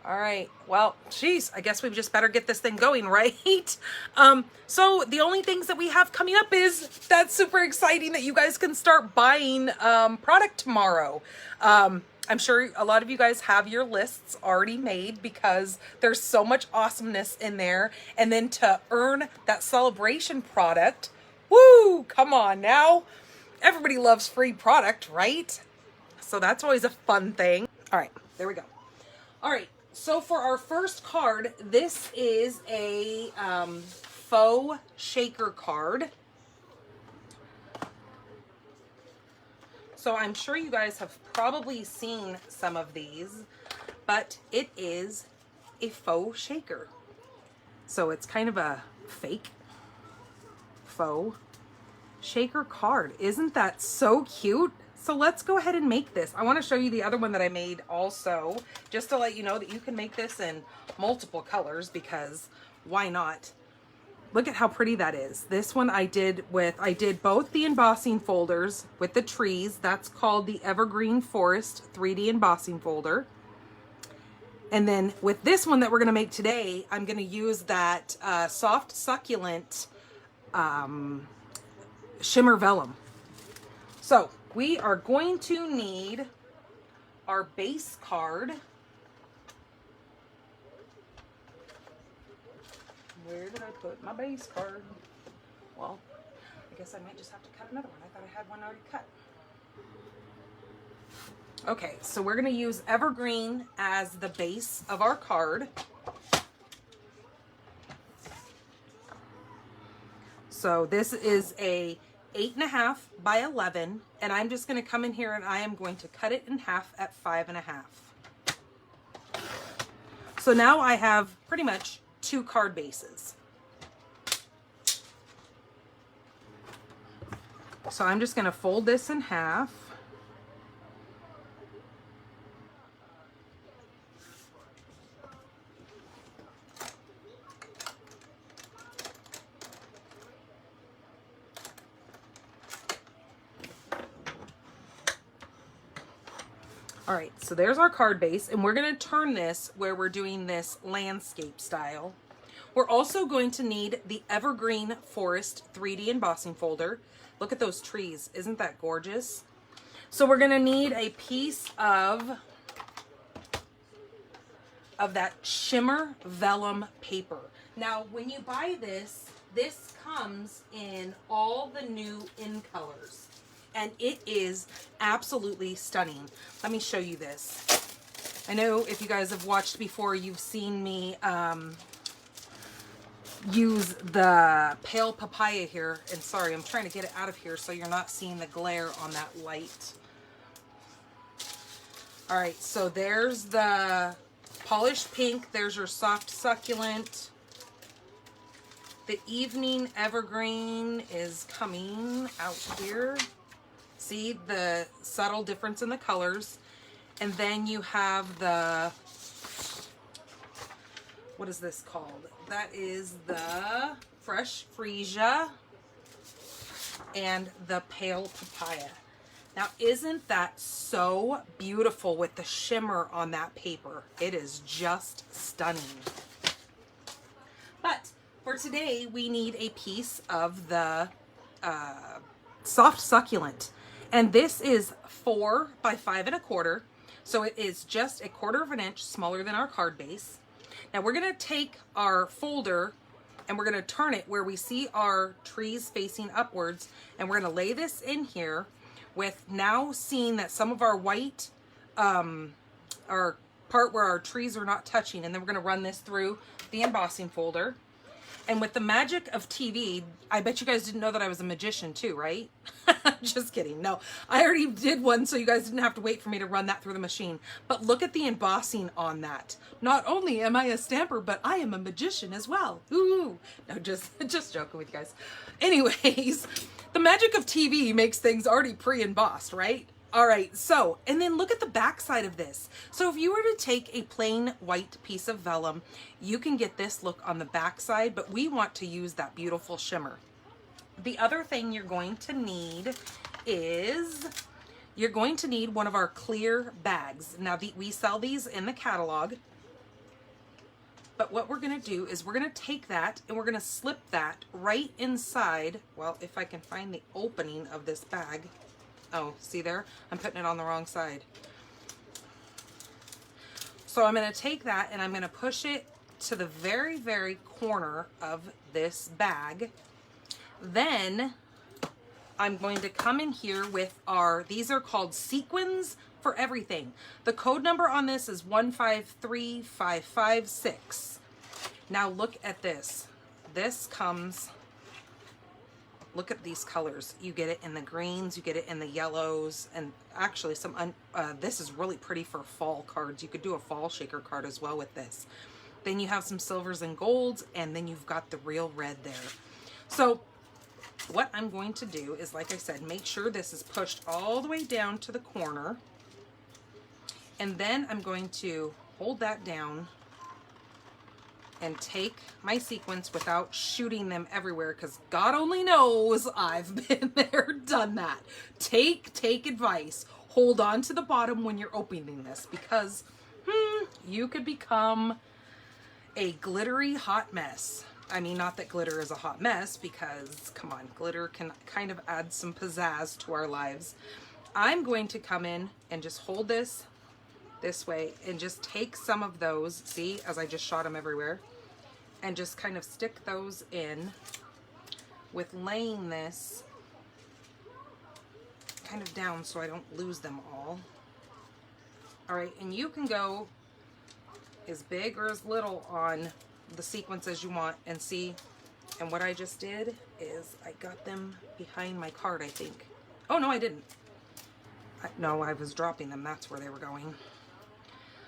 All right. Well, geez, I guess we just better get this thing going, right? So the only things that we have coming up is that's super exciting that you guys can start buying product tomorrow. I'm sure a lot of you guys have your lists already made because there's so much awesomeness in there. And then to earn that celebration product, woo, come on now. Everybody loves free product, right? So that's always a fun thing. All right, there we go. All right, so for our first card, this is a faux shaker card. So I'm sure you guys have probably seen some of these, but it is a faux shaker. So it's kind of a fake faux shaker card. Isn't that so cute? So let's go ahead and make this. I want to show you the other one that I made also, just to let you know that you can make this in multiple colors because why not? Look at how pretty that is. This one I did both the embossing folders with the trees. That's called the Evergreen Forest 3D embossing folder. And then with this one that we're going to make today, I'm going to use that soft succulent shimmer vellum. So we are going to need our base card. Where did I put my base card? Well, I guess I might just have to cut another one. I thought I had one already cut. Okay, so we're going to use Evergreen as the base of our card. So this is a 8.5 by 11, and I'm just going to come in here and I am going to cut it in half at 5.5. So now I have pretty much 2 card bases. So I'm just going to fold this in half. All right, so there's our card base, and we're going to turn this where we're doing this landscape style. We're also going to need the Evergreen Forest 3D embossing folder. Look at those trees. Isn't that gorgeous? So we're going to need a piece of that shimmer vellum paper. Now, when you buy this, this comes in all the new in colors. And it is absolutely stunning. Let me show you this. I know if you guys have watched before, you've seen me use the pale papaya here. And sorry, I'm trying to get it out of here so you're not seeing the glare on that light. All right, so there's the polished pink. There's your soft succulent. The evening evergreen is coming out here. See the subtle difference in the colors. And then you have the, what is this called? That is the fresh freesia and the pale papaya. Now, isn't that so beautiful with the shimmer on that paper? It is just stunning. But for today, we need a piece of the soft succulent. And this is 4 by 5 1/4. So it is just 1/4 inch smaller than our card base. Now we're going to take our folder and we're going to turn it where we see our trees facing upwards. And we're going to lay this in here with now seeing that some of our white, our part where our trees are not touching. And then we're going to run this through the embossing folder. And with the magic of TV, I bet you guys didn't know that I was a magician too, right? Just kidding. No, I already did one, so you guys didn't have to wait for me to run that through the machine. But look at the embossing on that. Not only am I a stamper, but I am a magician as well. Ooh. No, just joking with you guys. Anyways, the magic of TV makes things already pre-embossed, right? All right, so, and then look at the back side of this. So if you were to take a plain white piece of vellum, you can get this look on the back side, but we want to use that beautiful shimmer. The other thing you're going to need is, you're going to need one of our clear bags. Now, we sell these in the catalog. But what we're gonna do is we're gonna take that and we're gonna slip that right inside, well, if I can find the opening of this bag. Oh, see there? I'm putting it on the wrong side. So I'm gonna take that and I'm gonna push it to the very, very corner of this bag. Then I'm going to come in here with these are called sequins for everything. The code number on this is 153556. Now look at this. This comes, look at these colors. You get it in the greens, you get it in the yellows, and actually this is really pretty for fall cards. You could do a fall shaker card as well with this. Then you have some silvers and golds, and then you've got the real red there. So what I'm going to do is, like I said, make sure this is pushed all the way down to the corner. And then I'm going to hold that down and take my sequins without shooting them everywhere, because God only knows I've been there, done that. Take advice. Hold on to the bottom when you're opening this, because you could become a glittery hot mess. I mean, not that glitter is a hot mess, because come on, glitter can kind of add some pizzazz to our lives. I'm going to come in and just hold this way and just take some of those, see, as I just shot them everywhere, and just kind of stick those in with laying this kind of down so I don't lose them all. All right, and you can go as big or as little on the sequence as you want, and see, and what I just did is I got them behind my card, I think. Oh no, I didn't. No, I was dropping them. That's where they were going.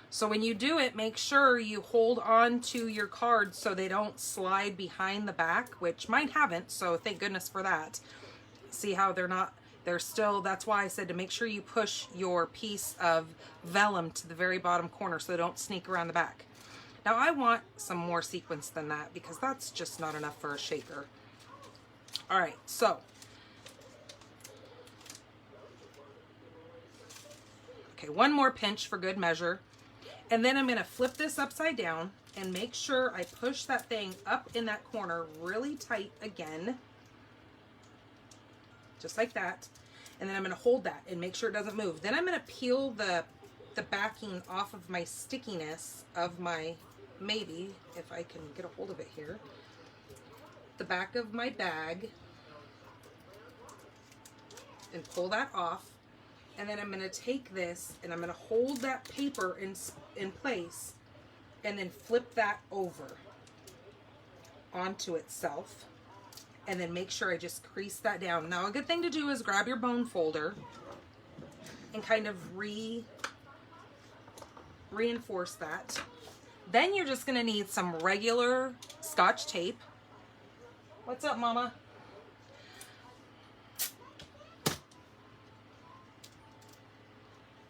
So when you do it, make sure you hold on to your cards so they don't slide behind the back, which mine haven't, so thank goodness for that. See how they're still, that's why I said to make sure you push your piece of vellum to the very bottom corner so they don't sneak around the back. Now I want some more sequence than that, because that's just not enough for a shaker. All right, so okay, one more pinch for good measure. And then I'm gonna flip this upside down and make sure I push that thing up in that corner really tight again. Just like that. And then I'm gonna hold that and make sure it doesn't move. Then I'm gonna peel the backing off of my stickiness of my, maybe if I can get a hold of it here, the back of my bag, and pull that off. And then I'm going to take this and I'm going to hold that paper in place and then flip that over onto itself, and then make sure I just crease that down. Now a good thing to do is grab your bone folder and kind of reinforce that. Then you're just going to need some regular Scotch tape. What's up, Mama?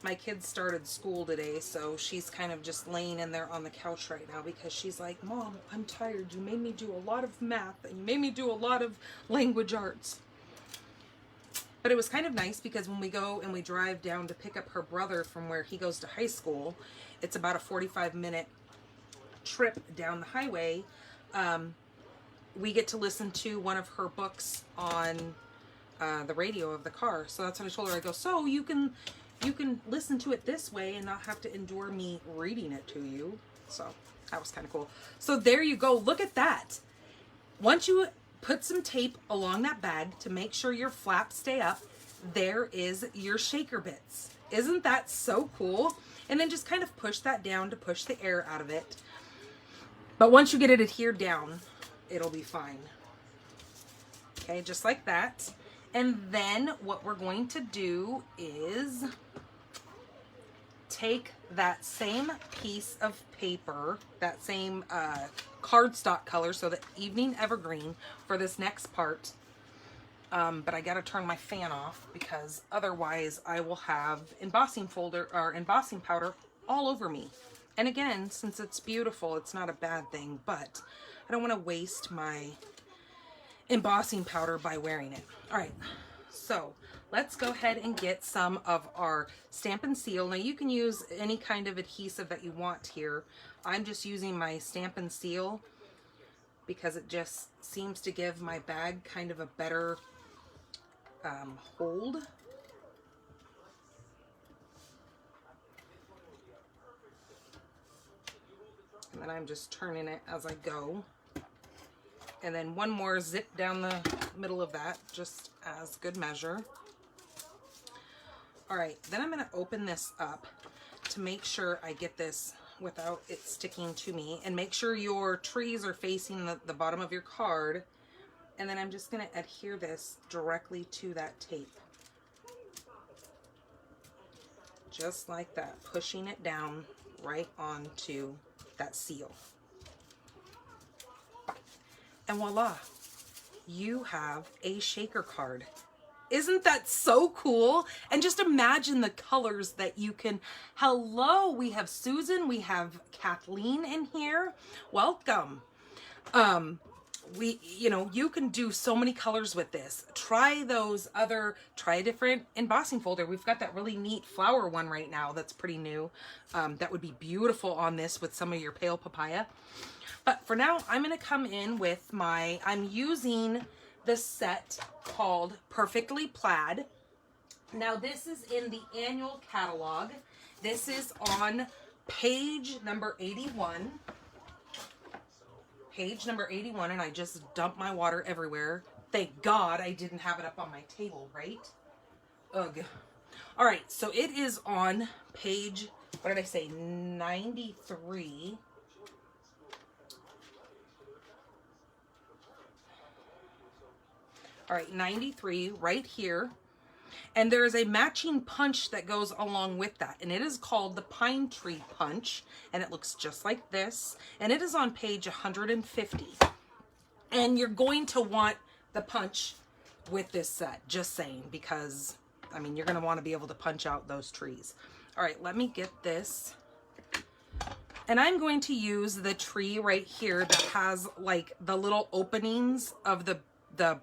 My kid started school today, so she's kind of just laying in there on the couch right now because she's like, Mom, I'm tired. You made me do a lot of math and you made me do a lot of language arts. But it was kind of nice because when we go and we drive down to pick up her brother from where he goes to high school, it's about a 45-minute trip down the highway. We get to listen to one of her books on the radio of the car. So that's what I told her. I go, so you can listen to it this way and not have to endure me reading it to you. So that was kind of cool. So there you go. Look at that. Once you put some tape along that bag to make sure your flaps stay up, there is your shaker bits. Isn't that so cool? And then just kind of push that down to push the air out of it. But once you get it adhered down, it'll be fine. Okay, just like that. And then what we're going to do is take that same piece of paper, that same cardstock color, so the evening evergreen for this next part. But I gotta turn my fan off because otherwise I will have embossing powder all over me. And again, since it's beautiful, it's not a bad thing, but I don't want to waste my embossing powder by wearing it. All right, So let's go ahead and get some of our Stampin' Seal. Now you can use any kind of adhesive that you want here. I'm just using my Stampin' Seal because it just seems to give my bag kind of a better hold. And then I'm just turning it as I go. And then one more zip down the middle of that, just as good measure. All right, then I'm gonna open this up to make sure I get this without it sticking to me, and make sure your trees are facing the bottom of your card. And then I'm just gonna adhere this directly to that tape. Just like that, pushing it down right onto that seal. And voila, you have a shaker card. Isn't that so cool? And just imagine the colors that you can. Hello, we have Susan, we have Kathleen in here. Welcome. You can do so many colors with this. Try a different embossing folder. We've got that really neat flower one right now that's pretty new. That would be beautiful on this with some of your pale papaya. But for now, I'm going to come in with I'm using the set called Perfectly Plaid. Now this is in the annual catalog. This is on page number 81. Page number 81, and I just dumped my water everywhere. Thank God I didn't have it up on my table, right? Ugh. All right, so it is on page, what did I say, 93. All right, 93 right here. And there is a matching punch that goes along with that. And it is called the Pine Tree Punch. And it looks just like this. And it is on page 150. And you're going to want the punch with this set. Just saying. Because, I mean, you're going to want to be able to punch out those trees. All right, let me get this. And I'm going to use the tree right here that has like the little openings of the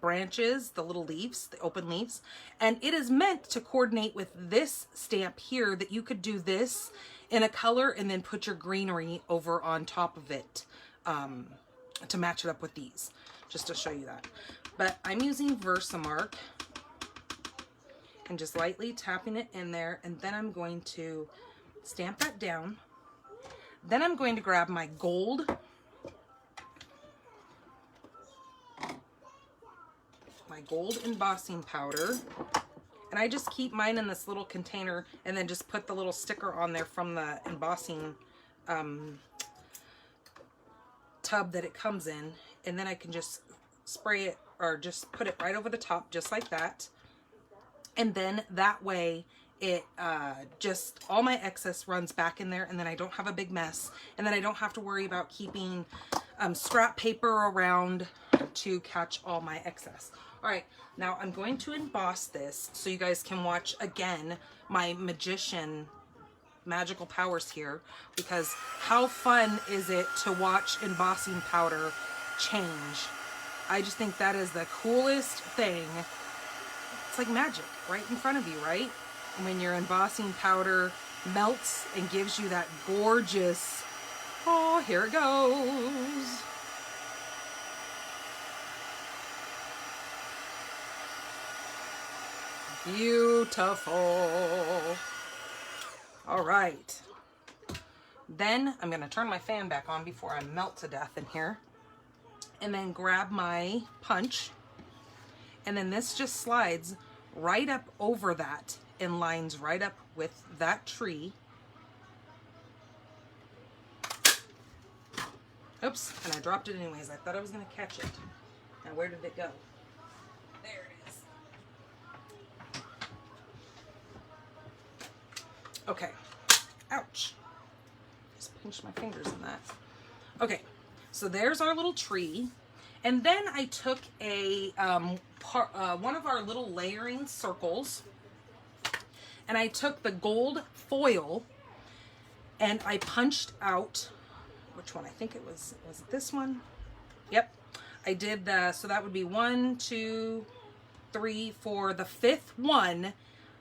branches, the little leaves, the open leaves, and it is meant to coordinate with this stamp here, that you could do this in a color and then put your greenery over on top of it to match it up with these, just to show you that. But I'm using Versamark and just lightly tapping it in there, and then I'm going to stamp that down. Then I'm going to grab my gold, embossing powder, and I just keep mine in this little container and then just put the little sticker on there from the embossing tub that it comes in, and then I can just spray it or just put it right over the top just like that. And then that way it just all my excess runs back in there, and then I don't have a big mess, and then I don't have to worry about keeping scrap paper around to catch all my excess. All right, now I'm going to emboss this so you guys can watch again my magical powers here, because how fun is it to watch embossing powder change? I just think that is the coolest thing. It's like magic right in front of you, right? When your embossing powder melts and gives you that gorgeous, oh, here it goes. Beautiful. All right. Then I'm going to turn my fan back on before I melt to death in here. And then grab my punch. And then this just slides right up over that and lines right up with that tree. Oops, and I dropped it anyways. I thought I was going to catch it. Now where did it go? There it is. Okay. Ouch. Just pinched my fingers in that. Okay, so there's our little tree. And then I took a one of our little layering circles, and I took the gold foil and I punched out, which one? I think it was it this one? Yep. I did so that would be 1, 2, 3, 4, the 5th one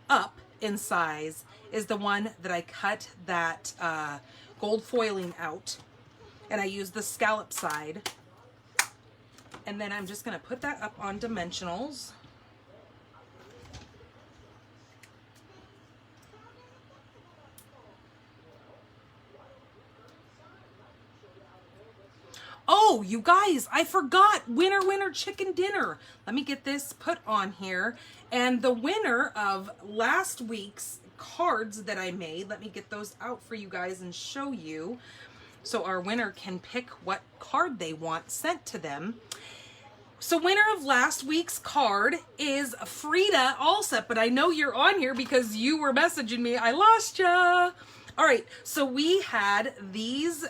up in size is the one that I cut that gold foiling out, and I use the scallop side. And then I'm just going to put that up on dimensionals. Oh, you guys, I forgot. Winner, winner, chicken dinner. Let me get this put on here. And the winner of last week's cards that I made, let me get those out for you guys and show you, so our winner can pick what card they want sent to them. So winner of last week's card is Frida Allsup, but I know you're on here because you were messaging me. I lost ya. All right, so we had these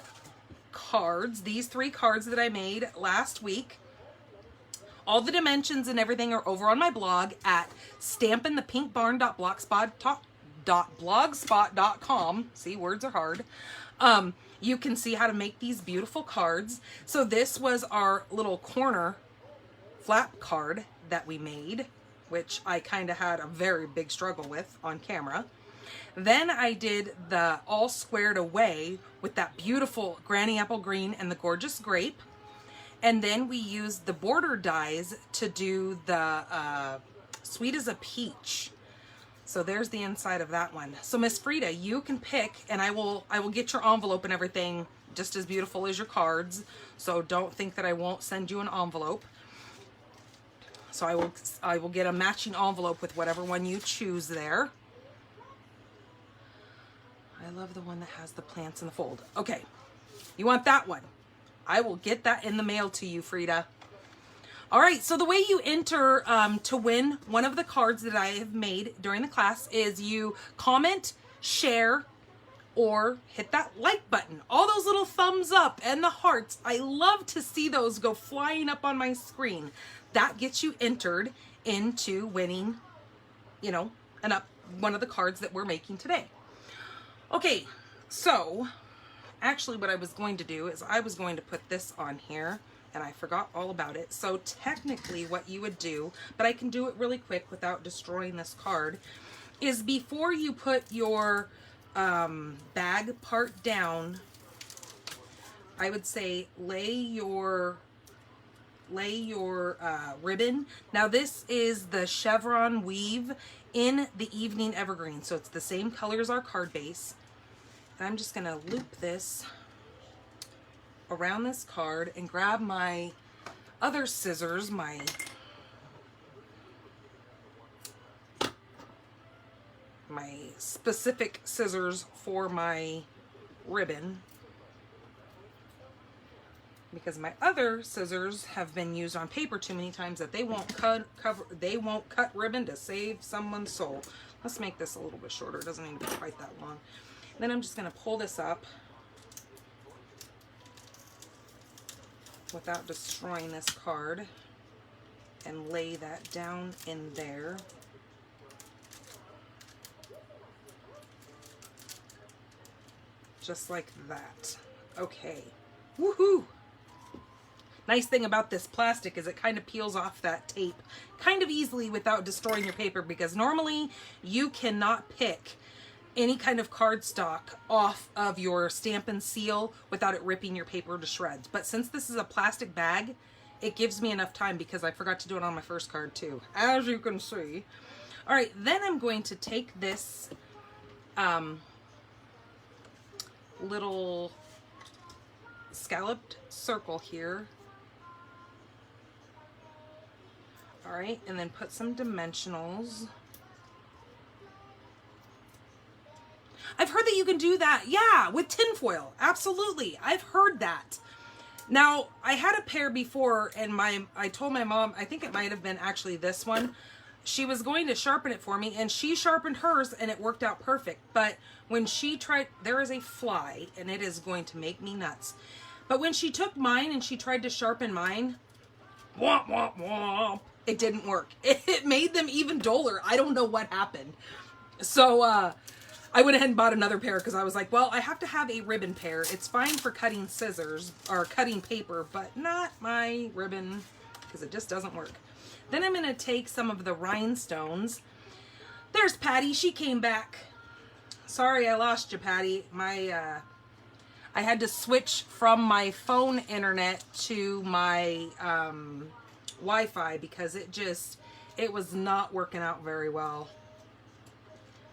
cards, these 3 cards that I made last week. All the dimensions and everything are over on my blog at stampinthepinkbarn.blogspot.com. See, words are hard. You can see how to make these beautiful cards. So this was our little corner flap card that we made, which I kind of had a very big struggle with on camera. Then I did the all squared away with that beautiful granny apple green and the gorgeous grape. And then we used the border dies to do the sweet as a peach. So there's the inside of that one. So Miss Frida, you can pick, and I will get your envelope and everything just as beautiful as your cards. So don't think that I won't send you an envelope. So I will get a matching envelope with whatever one you choose there. I love the one that has the plants in the fold. Okay, you want that one? I will get that in the mail to you, Frida. All right, so the way you enter to win one of the cards that I have made during the class is you comment, share, or hit that like button. All those little thumbs up and the hearts, I love to see those go flying up on my screen. That gets you entered into winning, you know, one of the cards that we're making today. Okay, so actually what I was going to do is I was going to put this on here, and I forgot all about it. So technically what you would do, but I can do it really quick without destroying this card, is before you put your bag part down, I would say lay your ribbon. Now this is the chevron weave in the evening evergreen, so it's the same color as our card base. And I'm just gonna loop this around this card and grab my other scissors, my specific scissors for my ribbon, because my other scissors have been used on paper too many times that they won't cut ribbon to save someone's soul. Let's make this a little bit shorter. It doesn't need to be quite that long. Then I'm just going to pull this up without destroying this card and lay that down in there. Just like that. Okay. Woohoo! Nice thing about this plastic is it kind of peels off that tape kind of easily without destroying your paper, because normally you cannot pick any kind of cardstock off of your Stampin' seal without it ripping your paper to shreds. But since this is a plastic bag, it gives me enough time, because I forgot to do it on my first card too, as you can see. All right, then I'm going to take this little scalloped circle here. All right, and then put some dimensionals. I've heard that you can do that, yeah, with tinfoil. Absolutely, I've heard that. Now, I had a pair before, and I told my mom, I think it might have been actually this one. She was going to sharpen it for me, and she sharpened hers, and it worked out perfect. But when she tried, there is a fly, and it is going to make me nuts. But when she took mine and she tried to sharpen mine, womp, womp, womp, it didn't work. It made them even duller. I don't know what happened. So I went ahead and bought another pair, because I was like, well, I have to have a ribbon pair. It's fine for cutting scissors or cutting paper, but not my ribbon, because it just doesn't work. Then I'm going to take some of the rhinestones. There's Patty. She came back. Sorry I lost you, Patty. I had to switch from my phone internet to my Wi-Fi because it was not working out very well.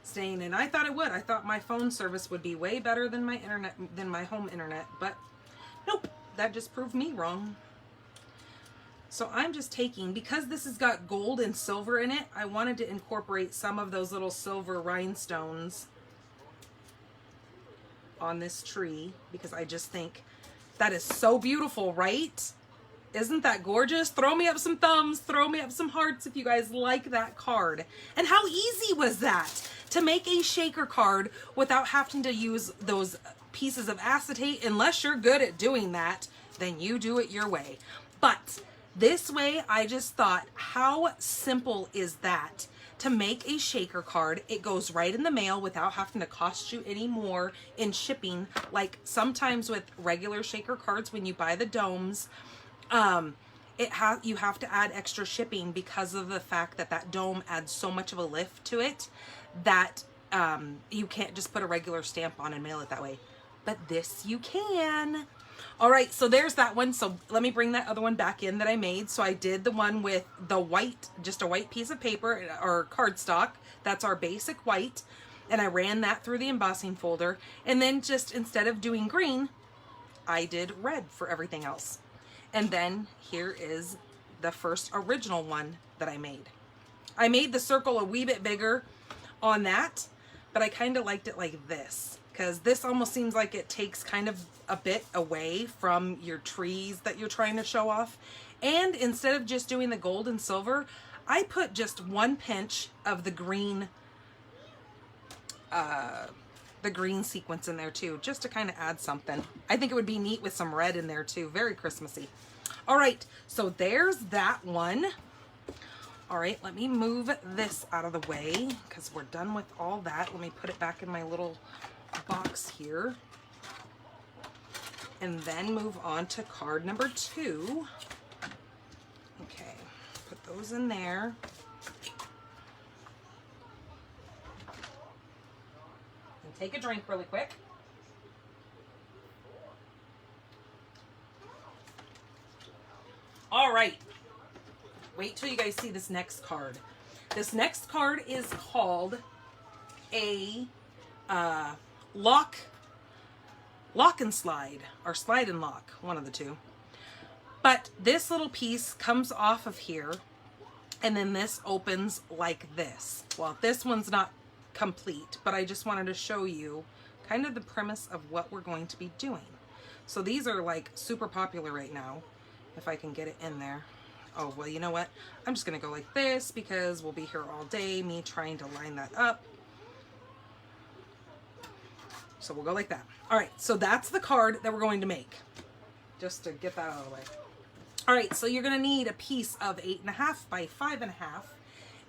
Staying in. I thought it would. I thought my phone service would be way better than my internet, than my home internet, but nope, that just proved me wrong. So I'm just taking, because this has got gold and silver in it, I wanted to incorporate some of those little silver rhinestones on this tree because I just think that is so beautiful, right? Isn't that gorgeous? Throw me up some thumbs, throw me up some hearts if you guys like that card. And how easy was that to make a shaker card without having to use those pieces of acetate? Unless you're good at doing that, then you do it your way. But this way, I just thought, how simple is that to make a shaker card? It goes right in the mail without having to cost you any more in shipping. Like sometimes with regular shaker cards, when you buy the domes, you have to add extra shipping because of the fact that that dome adds so much of a lift to it that you can't just put a regular stamp on and mail it that way. But this you can. All right, so there's that one. So let me bring that other one back in that I made. So I did the one with the white, just a white piece of paper or cardstock. That's our basic white. And I ran that through the embossing folder. And then just instead of doing green, I did red for everything else. And then here is the first original one that I made. I made the circle a wee bit bigger on that, but I kind of liked it like this because this almost seems like it takes kind of a bit away from your trees that you're trying to show off. And instead of just doing the gold and silver, I put just one pinch of the green sequence in there too, just to kind of add something. I think it would be neat with some red in there too. Very Christmassy. All right, so there's that one. All right, let me move this out of the way because we're done with all that. Let me put it back in my little box here. And then move on to card number 2. Okay, put those in there. And take a drink really quick. All right, wait till you guys see this next card. This next card is called a lock and slide, or slide and lock, one of the two. But this little piece comes off of here, and then this opens like this. Well, this one's not complete, but I just wanted to show you kind of the premise of what we're going to be doing. So these are like super popular right now. If I can get it in there. Oh, well, you know what? I'm just going to go like this because we'll be here all day, me trying to line that up. So we'll go like that. All right, so that's the card that we're going to make, just to get that out of the way. All right, so you're going to need a piece of 8.5 by 5.5.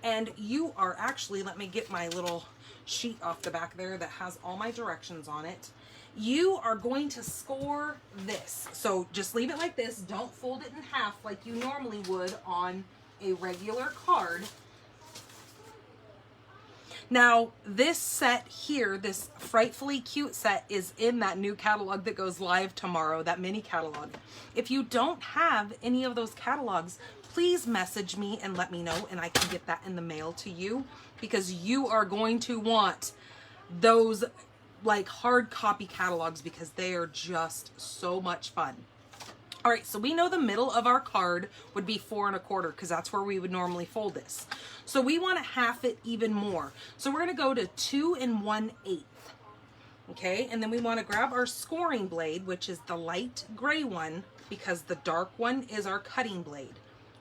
And you are actually, let me get my little sheet off the back there that has all my directions on it. You are going to score this. So just leave it like this. Don't fold it in half like you normally would on a regular card. Now, this set here, this Frightfully Cute set, is in that new catalog that goes live tomorrow, that mini catalog. If you don't have any of those catalogs, please message me and let me know, and I can get that in the mail to you, because you are going to want those like hard copy catalogs because they are just so much fun. All right, so we know the middle of our card would be 4 1/4 because that's where we would normally fold this. So we want to half it even more. So we're going to go to 2 1/8. Okay, and then we want to grab our scoring blade, which is the light gray one, because the dark one is our cutting blade.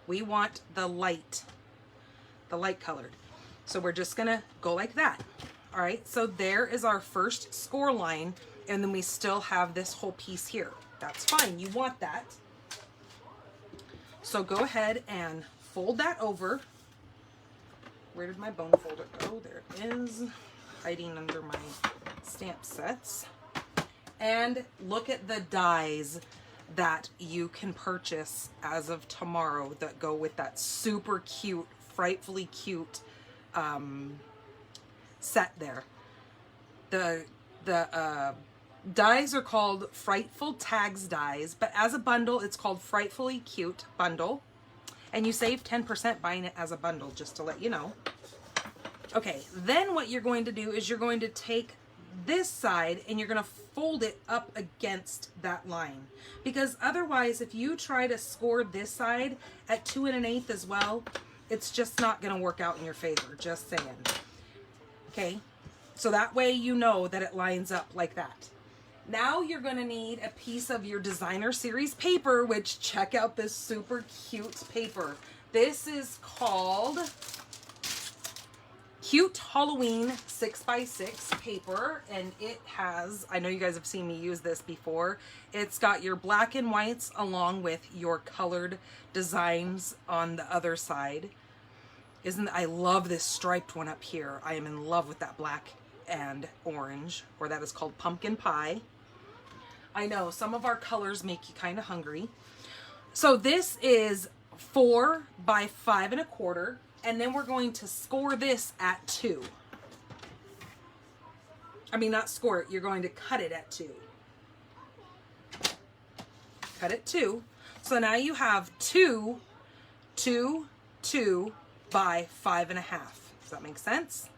We want the light colored. So we're just going to go like that. All right, so there is our first score line, and then we still have this whole piece here. That's fine, you want that. So go ahead and fold that over. Where did my bone folder go? There it is, hiding under my stamp sets. And look at the dies. that you can purchase as of tomorrow that go with that super cute, frightfully cute set there. The dies are called Frightful Tags dies, but as a bundle, it's called Frightfully Cute Bundle. And you save 10% buying it as a bundle, just to let you know. Okay, then what you're going to do is you're going to take this side and you're going to fold it up against that line. Because otherwise, if you try to score this side at 2 1/8 as well, it's just not going to work out in your favor, just saying. Okay, so that way you know that it lines up like that. Now you're going to need a piece of your designer series paper, which check out this super cute paper. This is called Cute Halloween 6x6 paper, and it has, I know you guys have seen me use this before, it's got your black and whites along with your colored designs on the other side. I love this striped one up here. I am in love with that black and orange, or that is called pumpkin pie. I know some of our colors make you kind of hungry. So this is 4 by 5 1/4, and then we're going to score this at 2. I mean, not score it, you're going to cut it at 2. Cut it 2. So now you have 2, 2, 2 by 5 1/2. Does that make sense?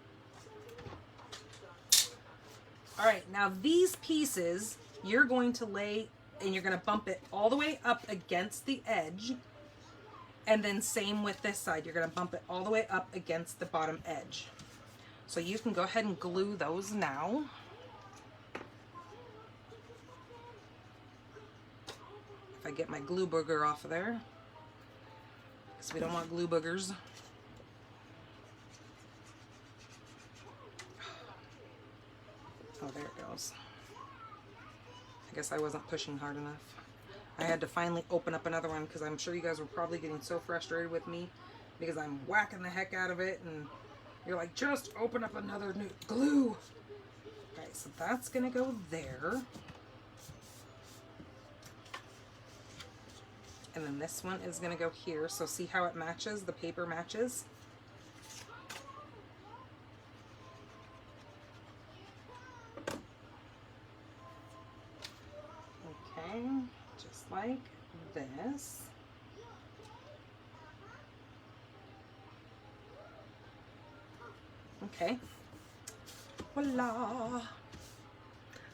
All right, now these pieces you're going to lay, and you're going to bump it all the way up against the edge. And then same with this side. You're going to bump it all the way up against the bottom edge. So you can go ahead and glue those now. If I get my glue booger off of there, because we don't want glue boogers. Oh, there it goes. I guess I wasn't pushing hard enough. I had to finally open up another one because I'm sure you guys were probably getting so frustrated with me because I'm whacking the heck out of it and you're like, just open up another new glue. Okay, so that's gonna go there. And then this one is gonna go here. So see how it matches, the paper matches? Just like this. Okay. Voila.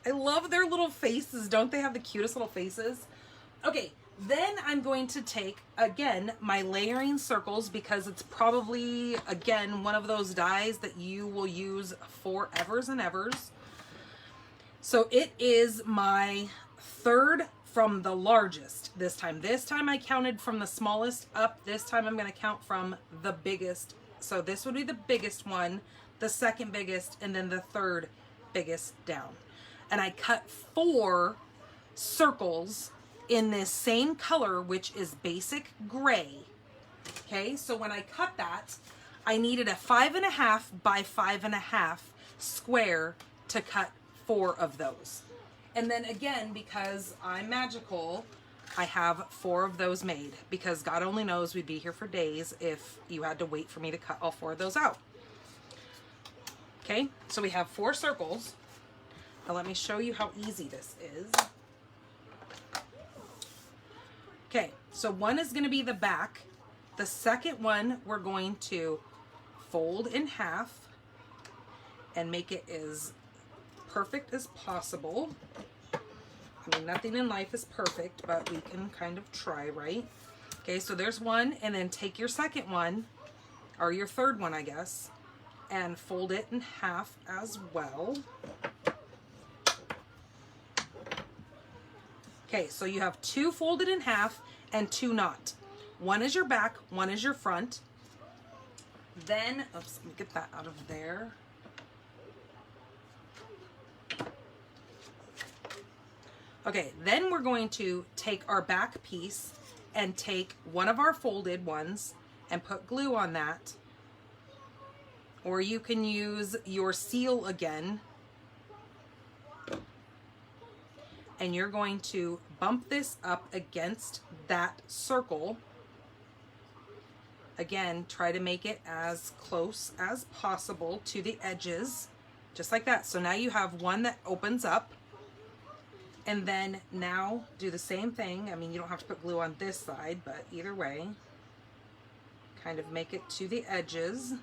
I love their little faces. Don't they have the cutest little faces? Okay, then I'm going to take, again, my layering circles because it's probably, again, one of those dies that you will use forevers and evers. So it is my third from the largest this time. This time I counted from the smallest up. This time I'm going to count from the biggest. So this would be the biggest one, the second biggest, and then the third biggest down. And I cut 4 circles in this same color, which is basic gray. Okay, so when I cut that, I needed a 5 1/2 by 5 1/2 square to cut 4 of those. And then again, because I'm magical, I have 4 of those made because God only knows we'd be here for days if you had to wait for me to cut all 4 of those out. Okay, so we have 4 circles. Now let me show you how easy this is. Okay, so one is going to be the back. The second one we're going to fold in half and make it as perfect as possible. I mean, nothing in life is perfect, but we can kind of try, right? Okay, so there's one, and then take your second one, or your third one, I guess, and fold it in half as well. Okay, so you have 2 folded in half and 2 not. One is your back, one is your front. Then, oops, let me get that out of there. Okay, then we're going to take our back piece and take one of our folded ones and put glue on that. Or you can use your seal again and you're going to bump this up against that circle. Again, try to make it as close as possible to the edges, just like that. So now you have one that opens up, and then now do the same thing. I mean, you don't have to put glue on this side, but either way, kind of make it to the edges,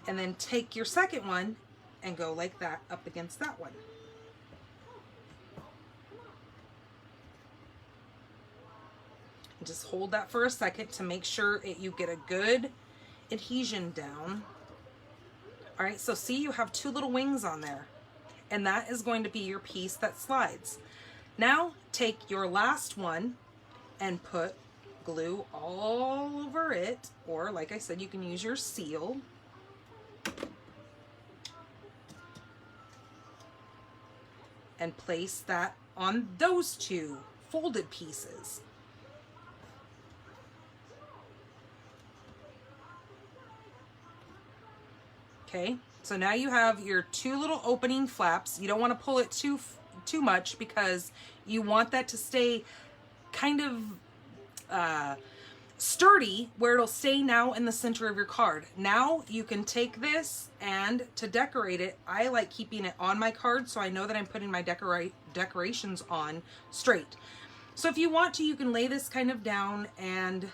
and then take your second one and go like that up against that one. Just hold that for a second to make sure you get a good adhesion down. All right, so see, you have two little wings on there, and that is going to be your piece that slides. Now take your last one and put glue all over it, or like I said, you can use your seal. And place that on those two folded pieces. Okay, so now you have your two little opening flaps. You don't want to pull it too much because you want that to stay kind of sturdy, where it'll stay now in the center of your card. Now you can take this, and to decorate it, I like keeping it on my card so I know that I'm putting my decorations on straight. So if you want to, you can lay this kind of down and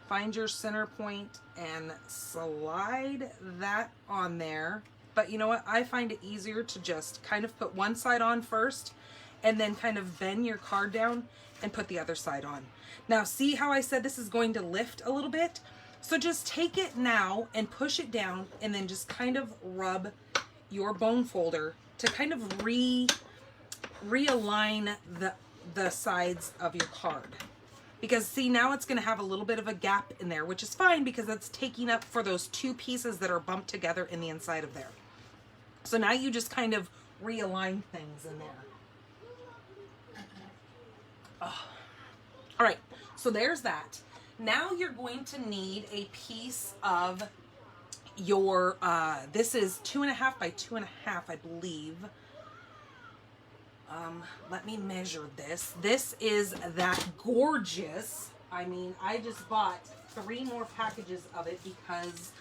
find your center point and slide that on there. But you know what? I find it easier to just kind of put one side on first and then kind of bend your card down and put the other side on. Now see how I said this is going to lift a little bit? So just take it now and push it down, and then just kind of rub your bone folder to kind of realign the sides of your card. Because see, now it's going to have a little bit of a gap in there, which is fine because that's taking up for those two pieces that are bumped together in the inside of there. So now you just kind of realign things in there. Oh. All right, so there's that. Now you're going to need a piece of your, this is 2.5 by 2.5, I believe. Let me measure this. This is that gorgeous. I mean, I just bought 3 more packages of it because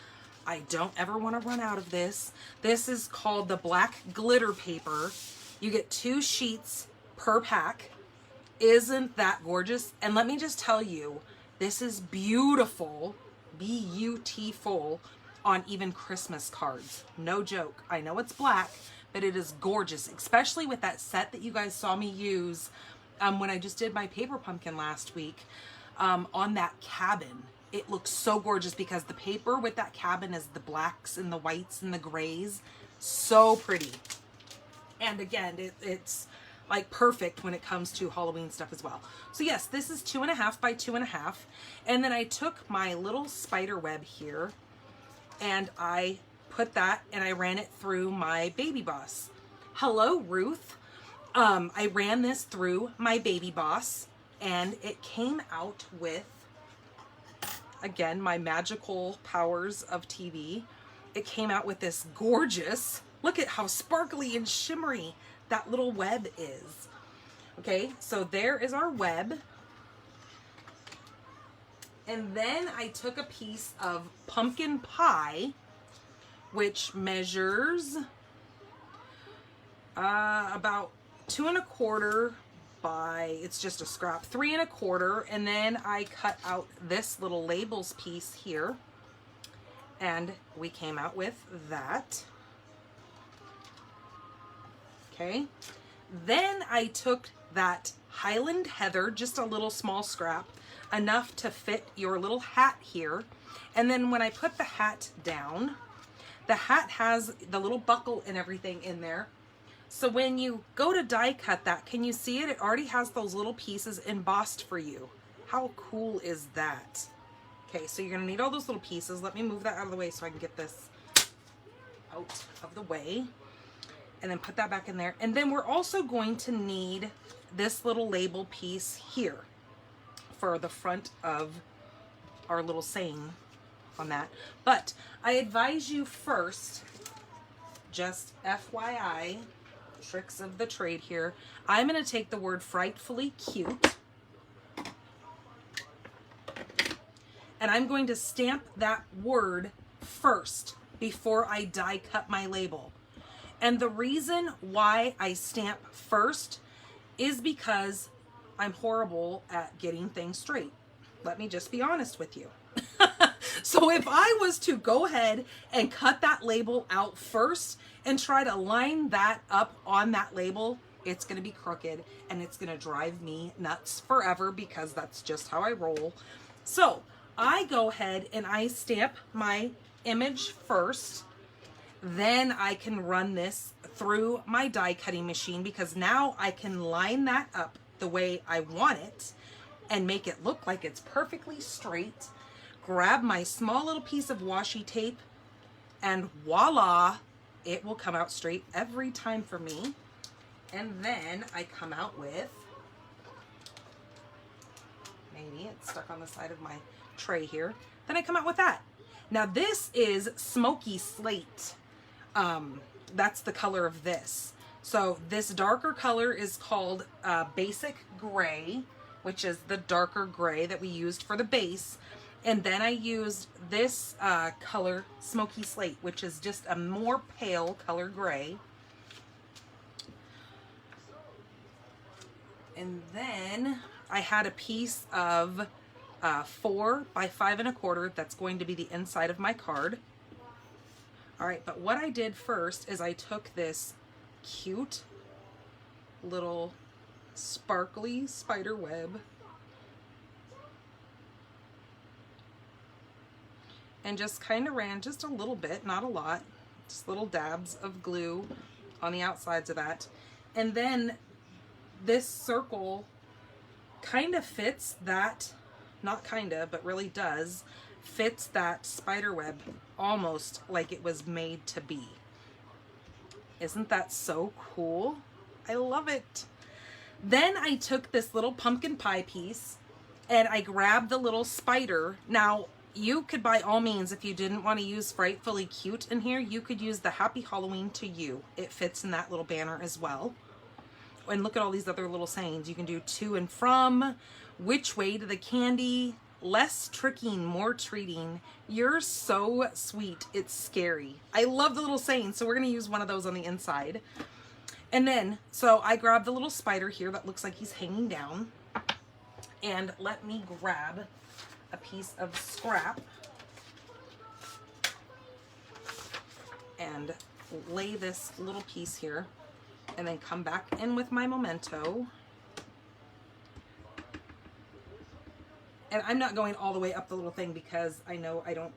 I don't ever want to run out of this. This is called the black glitter paper. You get 2 sheets per pack. Isn't that gorgeous? And let me just tell you, this is beautiful, beautiful on even Christmas cards. No joke. I know it's black, but it is gorgeous, especially with that set that you guys saw me use when I just did my paper pumpkin last week on that cabin. It looks so gorgeous because the paper with that cabin is the blacks and the whites and the grays. So pretty. And again, it's like perfect when it comes to Halloween stuff as well. So yes, this is 2.5 by 2.5. And then I took my little spider web here and I put that and I ran it through my Baby Boss. Hello, Ruth. I ran this through my Baby Boss and it came out with, again, my magical powers of TV. It came out with this gorgeous, look at how sparkly and shimmery that little web is. Okay, so there is our web. And then I took a piece of pumpkin pie, which measures about 2.25 by, it's just a scrap, 3.25. And then I cut out this little labels piece here. And we came out with that. Okay, then I took that Highland Heather, just a little small scrap, enough to fit your little hat here. And then when I put the hat down, the hat has the little buckle and everything in there. So when you go to die cut that, can you see it? It already has those little pieces embossed for you. How cool is that? Okay, so you're gonna need all those little pieces. Let me move that out of the way so I can get this out of the way. And then put that back in there. And then we're also going to need this little label piece here for the front of our little saying on that. But I advise you first, just FYI, tricks of the trade here. I'm going to take the word frightfully cute, and I'm going to stamp that word first before I die cut my label. And the reason why I stamp first is because I'm horrible at getting things straight. Let me just be honest with you. So if I was to go ahead and cut that label out first and try to line that up on that label, it's going to be crooked and it's going to drive me nuts forever, because that's just how I roll. So I go ahead and I stamp my image first. Then I can run this through my die cutting machine, because now I can line that up the way I want it and make it look like it's perfectly straight. Grab my small little piece of washi tape, and voila, it will come out straight every time for me. And then I come out with, maybe it's stuck on the side of my tray here. Then I come out with that. Now this is smoky slate. That's the color of this. So this darker color is called basic gray, which is the darker gray that we used for the base. And then I used this color, smoky slate, which is just a more pale color gray. And then I had a piece of 4 by 5 1/4 that's going to be the inside of my card. All right, but what I did first is I took this cute little sparkly spider web and just kind of ran just a little bit, not a lot, just little dabs of glue on the outsides of that. And then this circle kind of fits that, not kind of, but really does, fits that spider web almost like it was made to be. Isn't that so cool? I love it. Then I took this little pumpkin pie piece and I grabbed the little spider. Now, you could, by all means, if you didn't want to use frightfully cute in here, you could use the Happy Halloween to You. It fits in that little banner as well. And look at all these other little sayings. You can do to and from, which way to the candy, less tricking, more treating. You're so sweet, it's scary. I love the little sayings, so we're going to use one of those on the inside. And then, so I grabbed the little spider here that looks like he's hanging down. And let me grab a piece of scrap and lay this little piece here, and then come back in with my memento. And I'm not going all the way up the little thing because I know I don't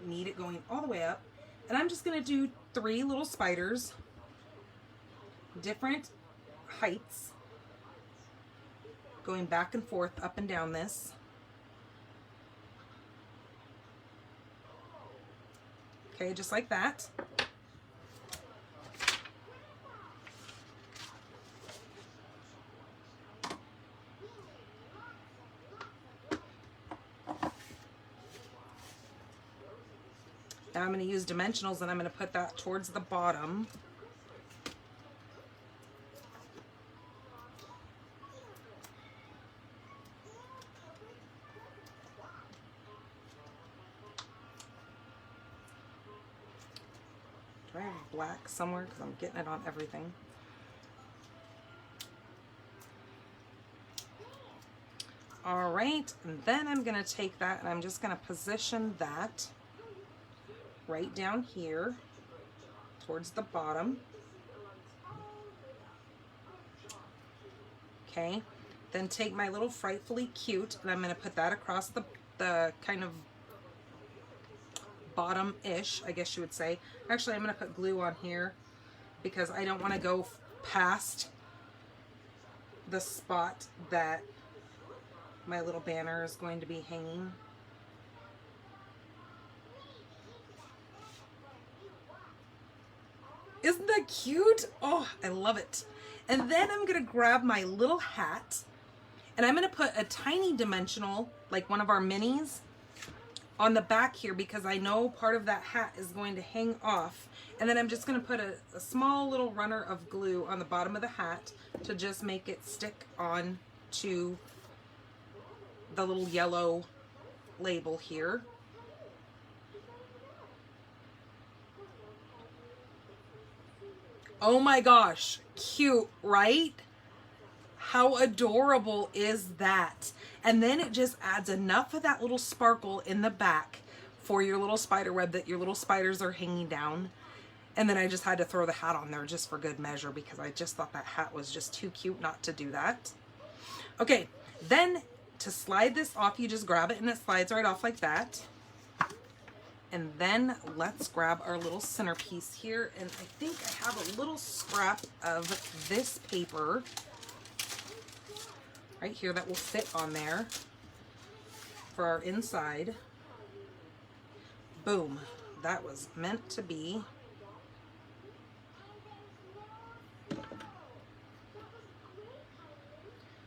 need it going all the way up. And I'm just going to do 3 little spiders, different heights, going back and forth up and down this. Okay, just like that. Now I'm going to use dimensionals and I'm going to put that towards the bottom. Do I have black somewhere? Because I'm getting it on everything. All right, and then I'm going to take that and I'm just going to position that right down here towards the bottom. Okay, then take my little frightfully cute and I'm going to put that across the kind of bottom-ish, I guess you would say. Actually, I'm going to put glue on here because I don't want to go past the spot that my little banner is going to be hanging. Isn't that cute? Oh, I love it. And then I'm going to grab my little hat and I'm going to put a tiny dimensional, like one of our minis, on the back here because I know part of that hat is going to hang off. And then I'm just going to put a small little runner of glue on the bottom of the hat to just make it stick on to the little yellow label here. Oh my gosh, cute, right? How adorable is that? And then it just adds enough of that little sparkle in the back for your little spider web that your little spiders are hanging down. And then I just had to throw the hat on there just for good measure because I just thought that hat was just too cute not to do that. Okay, then to slide this off, you just grab it and it slides right off like that. And then let's grab our little centerpiece here. And I think I have a little scrap of this paper right here that will fit on there for our inside. Boom, that was meant to be.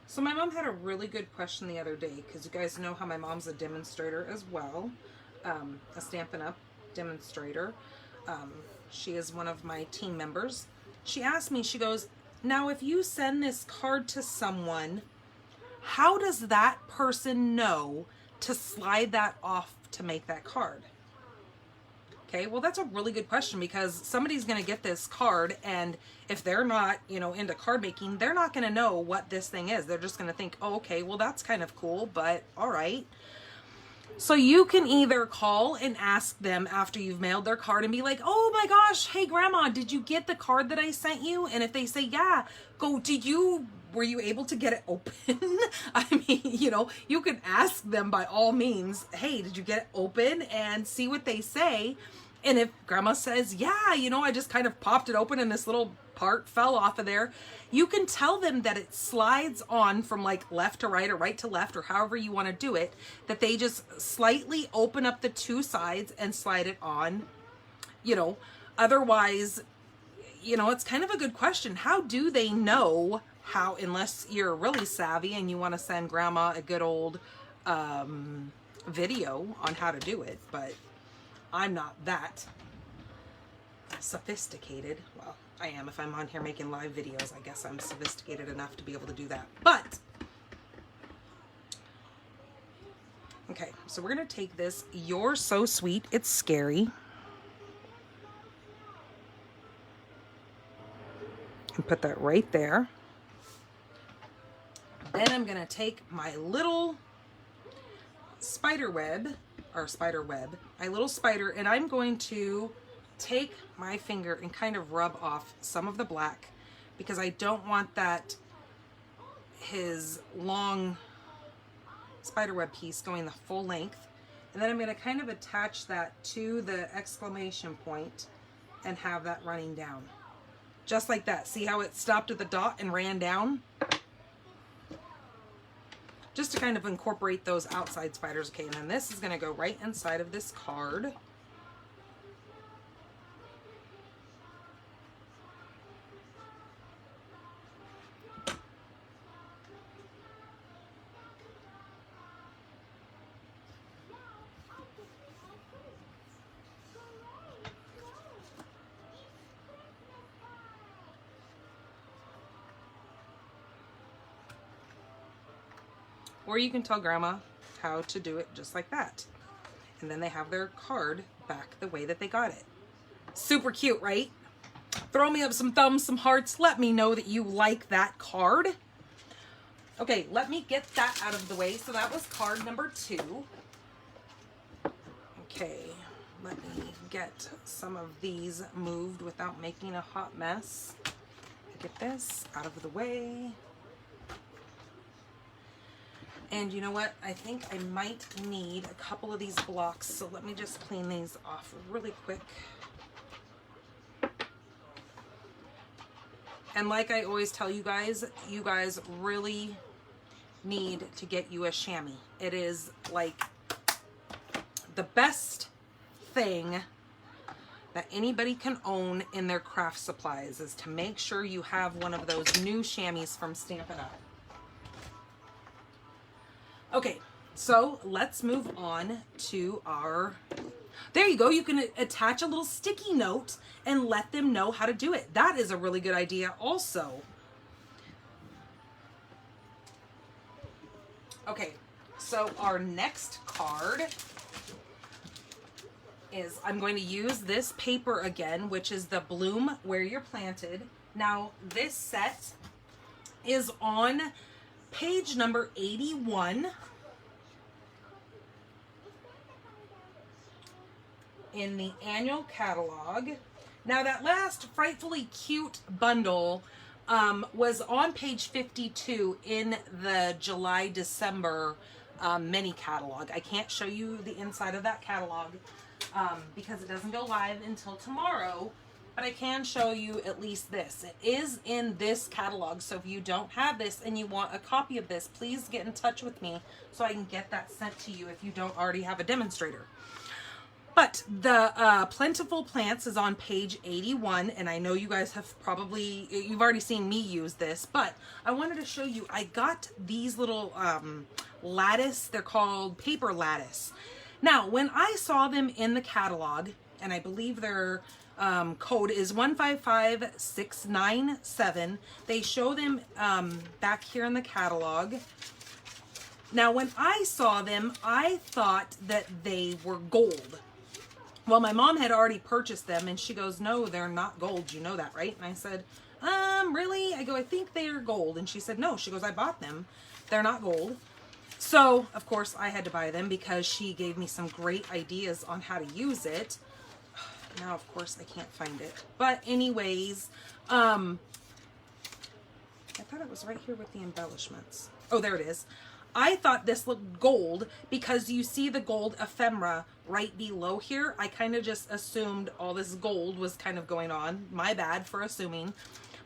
So my mom had a really good question the other day, because you guys know how my mom's a demonstrator as well, a Stampin' Up! Demonstrator. She is one of my team members. She asked me, she goes, now if you send this card to someone, how does that person know to slide that off to make that card? Okay, well that's a really good question, because somebody's going to get this card, and if they're not, you know, into card making, they're not going to know what this thing is. They're just going to think, oh, okay, well that's kind of cool, but all right. So you can either call and ask them after you've mailed their card and be like, oh my gosh, hey grandma, did you get the card that I sent you? And if they say, yeah, go, were you able to get it open? I mean, you know, you can ask them by all means, hey, did you get it open? And see what they say. And if grandma says, yeah, you know, I just kind of popped it open and this little part fell off of there, you can tell them that it slides on from like left to right or right to left or however you want to do it, that they just slightly open up the two sides and slide it on, you know. Otherwise, you know, it's kind of a good question. How do they know how, unless you're really savvy and you want to send grandma a good old video on how to do it? But I'm not that sophisticated. Well, I am. If I'm on here making live videos, I guess I'm sophisticated enough to be able to do that. But, okay, so we're going to take this You're So Sweet, It's Scary, and put that right there. Then I'm going to take my little spider web, my little spider, and I'm going to take my finger and kind of rub off some of the black, because I don't want that, his long spider web piece going the full length. And then I'm going to kind of attach that to the exclamation point and have that running down. Just like that. See how it stopped at the dot and ran down? Just to kind of incorporate those outside spiders. Okay, and then this is going to go right inside of this card. Or you can tell grandma how to do it just like that. And then they have their card back the way that they got it. Super cute, right? Throw me up some thumbs, some hearts. Let me know that you like that card. Okay, let me get that out of the way. So that was card number 2. Okay, let me get some of these moved without making a hot mess. Get this out of the way. And you know what? I think I might need a couple of these blocks, so let me just clean these off really quick. And like I always tell you guys really need to get you a chamois. It is like the best thing that anybody can own in their craft supplies, is to make sure you have one of those new chamois from Stampin' Up! Okay, so let's move on to our, there you go. You can attach a little sticky note and let them know how to do it. That is a really good idea also. Okay, so our next card is, I'm going to use this paper again, which is the Bloom Where You're Planted. Now, this set is on page number 81 in the annual catalog. Now, that last Frightfully Cute bundle was on page 52 in the July-December mini catalog. I can't show you the inside of that catalog because it doesn't go live until tomorrow, but I can show you at least this. It is in this catalog, so if you don't have this and you want a copy of this, please get in touch with me so I can get that sent to you if you don't already have a demonstrator. But the Plentiful Plants is on page 81, and I know you guys have probably, you've already seen me use this, but I wanted to show you, I got these little lattice, they're called paper lattice. Now, when I saw them in the catalog, and I believe their code is 155697, they show them back here in the catalog. Now, when I saw them, I thought that they were gold. Well, my mom had already purchased them, and she goes, no, they're not gold. You know that, right? And I said, really? I go, I think they are gold. And she said, no. She goes, I bought them. They're not gold. So, of course, I had to buy them because she gave me some great ideas on how to use it. Now, of course, I can't find it. But anyways, I thought it was right here with the embellishments. Oh, there it is. I thought this looked gold because you see the gold ephemera right below here. I kind of just assumed all this gold was kind of going on. My bad for assuming.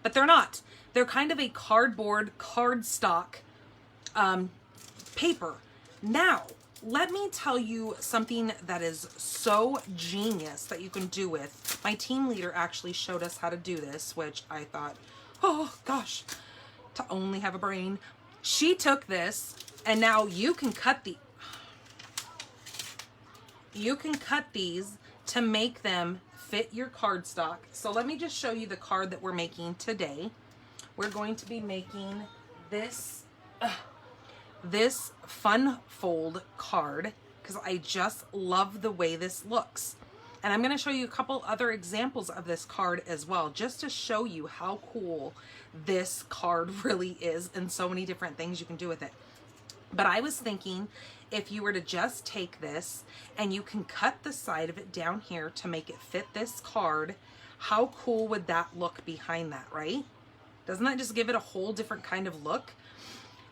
But they're not. They're kind of a cardboard, cardstock paper. Now, let me tell you something that is so genius that you can do with. My team leader actually showed us how to do this, which I thought, oh gosh, to only have a brain. She took this, and now you can cut these to make them fit your cardstock. So let me just show you the card that we're making today. We're going to be making this this fun fold card because I just love the way this looks. And I'm going to show you a couple other examples of this card as well, just to show you how cool this card really is and so many different things you can do with it. But I was thinking if you were to just take this and you can cut the side of it down here to make it fit this card, how cool would that look behind that, right? Doesn't that just give it a whole different kind of look?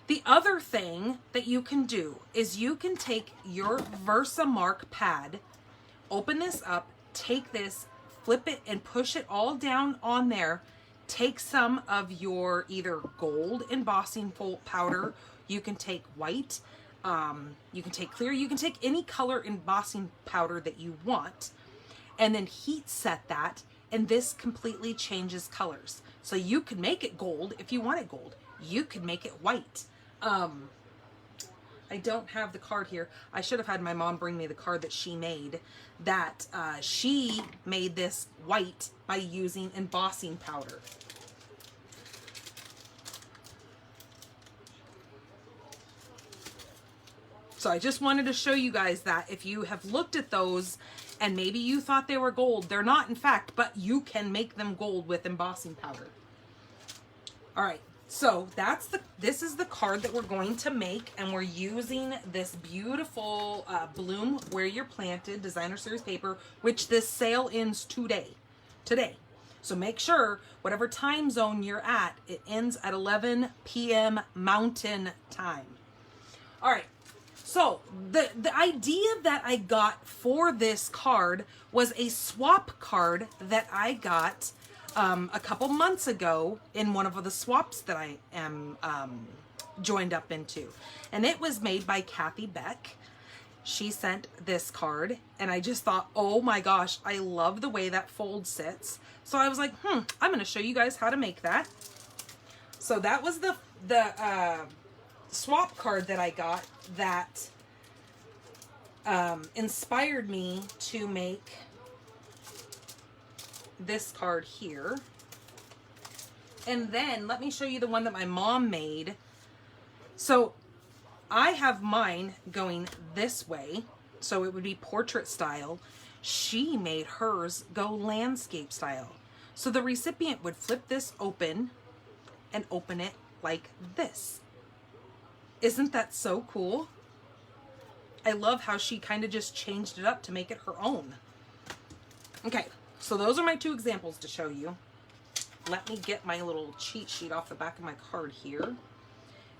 The other thing that you can do is you can take your Versamark pad, open this up, take this, flip it and push it all down on there. Take some of your either gold embossing powder, you can take white, you can take clear, you can take any color embossing powder that you want, and then heat set that, and this completely changes colors. So you could make it gold if you want it gold. You could make it white. I don't have the card here. I should have had my mom bring me the card that she made. That she made this white by using embossing powder. So I just wanted to show you guys that if you have looked at those and maybe you thought they were gold, they're not in fact, but you can make them gold with embossing powder. All right. So this is the card that we're going to make, and we're using this beautiful Bloom Where You're Planted designer series paper, which this sale ends today. So make sure whatever time zone you're at, it ends at 11 p.m. Mountain Time. All right. So the idea that I got for this card was a swap card that I got a couple months ago in one of the swaps that I am joined up into. And it was made by Kathy Beck. She sent this card, and I just thought, oh my gosh, I love the way that fold sits. So I was like, I'm going to show you guys how to make that. So that was the swap card that I got that inspired me to make this card here. And then let me show you the one that my mom made. So I have mine going this way, so it would be portrait style. She made hers go landscape style. So the recipient would flip this open and open it like this. Isn't that so cool? I love how she kind of just changed it up to make it her own. Okay, so those are my two examples to show you. Let me get my little cheat sheet off the back of my card here.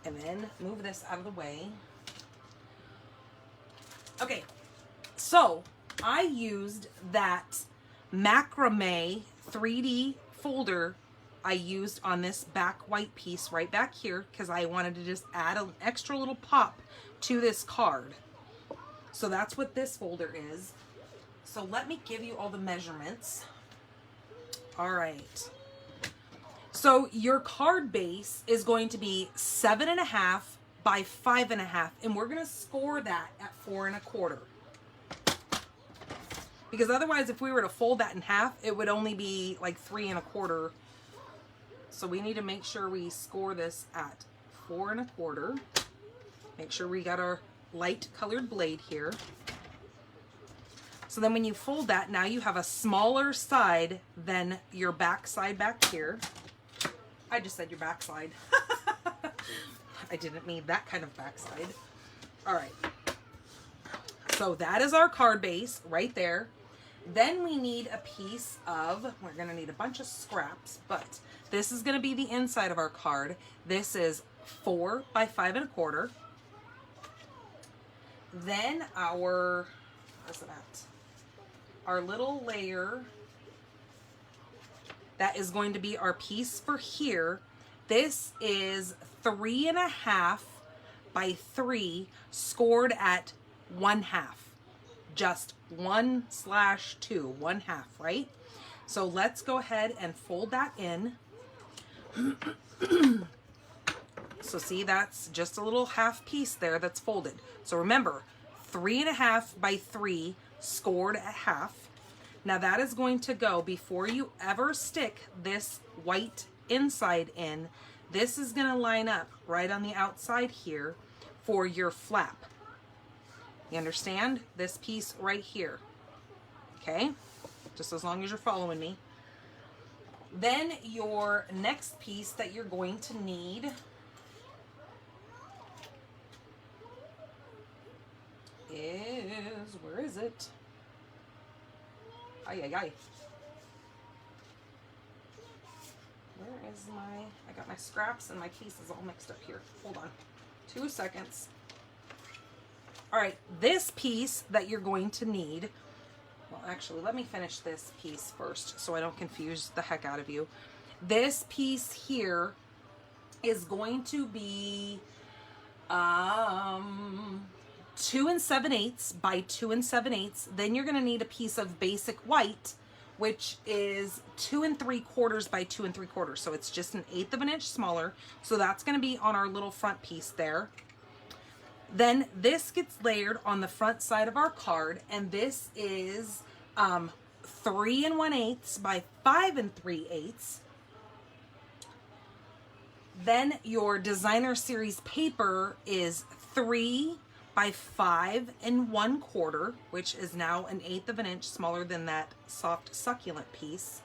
And then move this out of the way. Okay, so I used that macrame 3D folder I used on this back white piece right back here because I wanted to just add an extra little pop to this card. So that's what this folder is. So let me give you all the measurements. All right. So your card base is going to be 7.5 by 5.5, and we're going to score that at 4 1/4. Because otherwise, if we were to fold that in half, it would only be like 3 1/4. So we need to make sure we score this at 4 1/4. Make sure we got our light colored blade here. So then when you fold that, now you have a smaller side than your back side back here. I just said your backside. I didn't mean that kind of backside. All right. So that is our card base right there. Then we need a piece of, we're going to need a bunch of scraps, but this is going to be the inside of our card. This is 4 by 5 1/4. Then our, where's it at? Our little layer that is going to be our piece for here. This is 3.5 by 3 scored at 1/2. Just 1/2, 1/2, right? So let's go ahead and fold that in. So see, that's just a little half piece there that's folded. So remember, 3.5 by 3 scored at 1/2. Now that is going to go, before you ever stick this white inside in, this is going to line up right on the outside here for your flap. You understand? This piece right here. Okay? Just as long as you're following me. Then your next piece that you're going to need is, where is it? Ay, ay, ay. Where is my, I got my scraps and my pieces all mixed up here. Hold on. 2 seconds. All right, this piece that you're going to need, well, actually, let me finish this piece first so I don't confuse the heck out of you. This piece here is going to be 2 7/8 by 2 7/8. Then you're going to need a piece of basic white, which is 2 3/4 by 2 3/4. So it's just 1/8 of an inch smaller. So that's going to be on our little front piece there. Then this gets layered on the front side of our card, and this is 3 1/8 by 5 3/8. Then your designer series paper is 3 by 5 1/4, which is now 1/8 of an inch smaller than that soft succulent piece.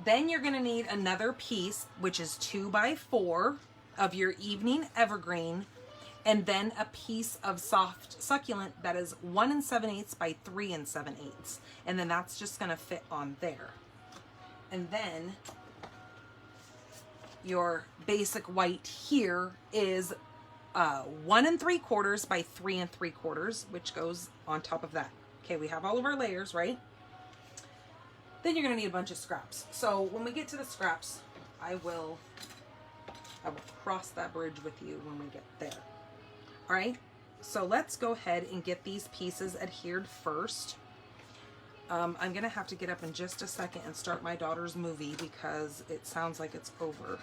Then you're going to need another piece, which is 2 by 4 of your evening evergreen, and then a piece of soft succulent that is 1 7/8 by 3 7/8. And then that's just going to fit on there. And then your basic white here is 1 3/4 by 3 3/4, which goes on top of that. Okay, we have all of our layers, right? Then you're going to need a bunch of scraps. So when we get to the scraps, I will cross that bridge with you when we get there. All right, so let's go ahead and get these pieces adhered first. I'm going to have to get up in just a second and start my daughter's movie because it sounds like it's over.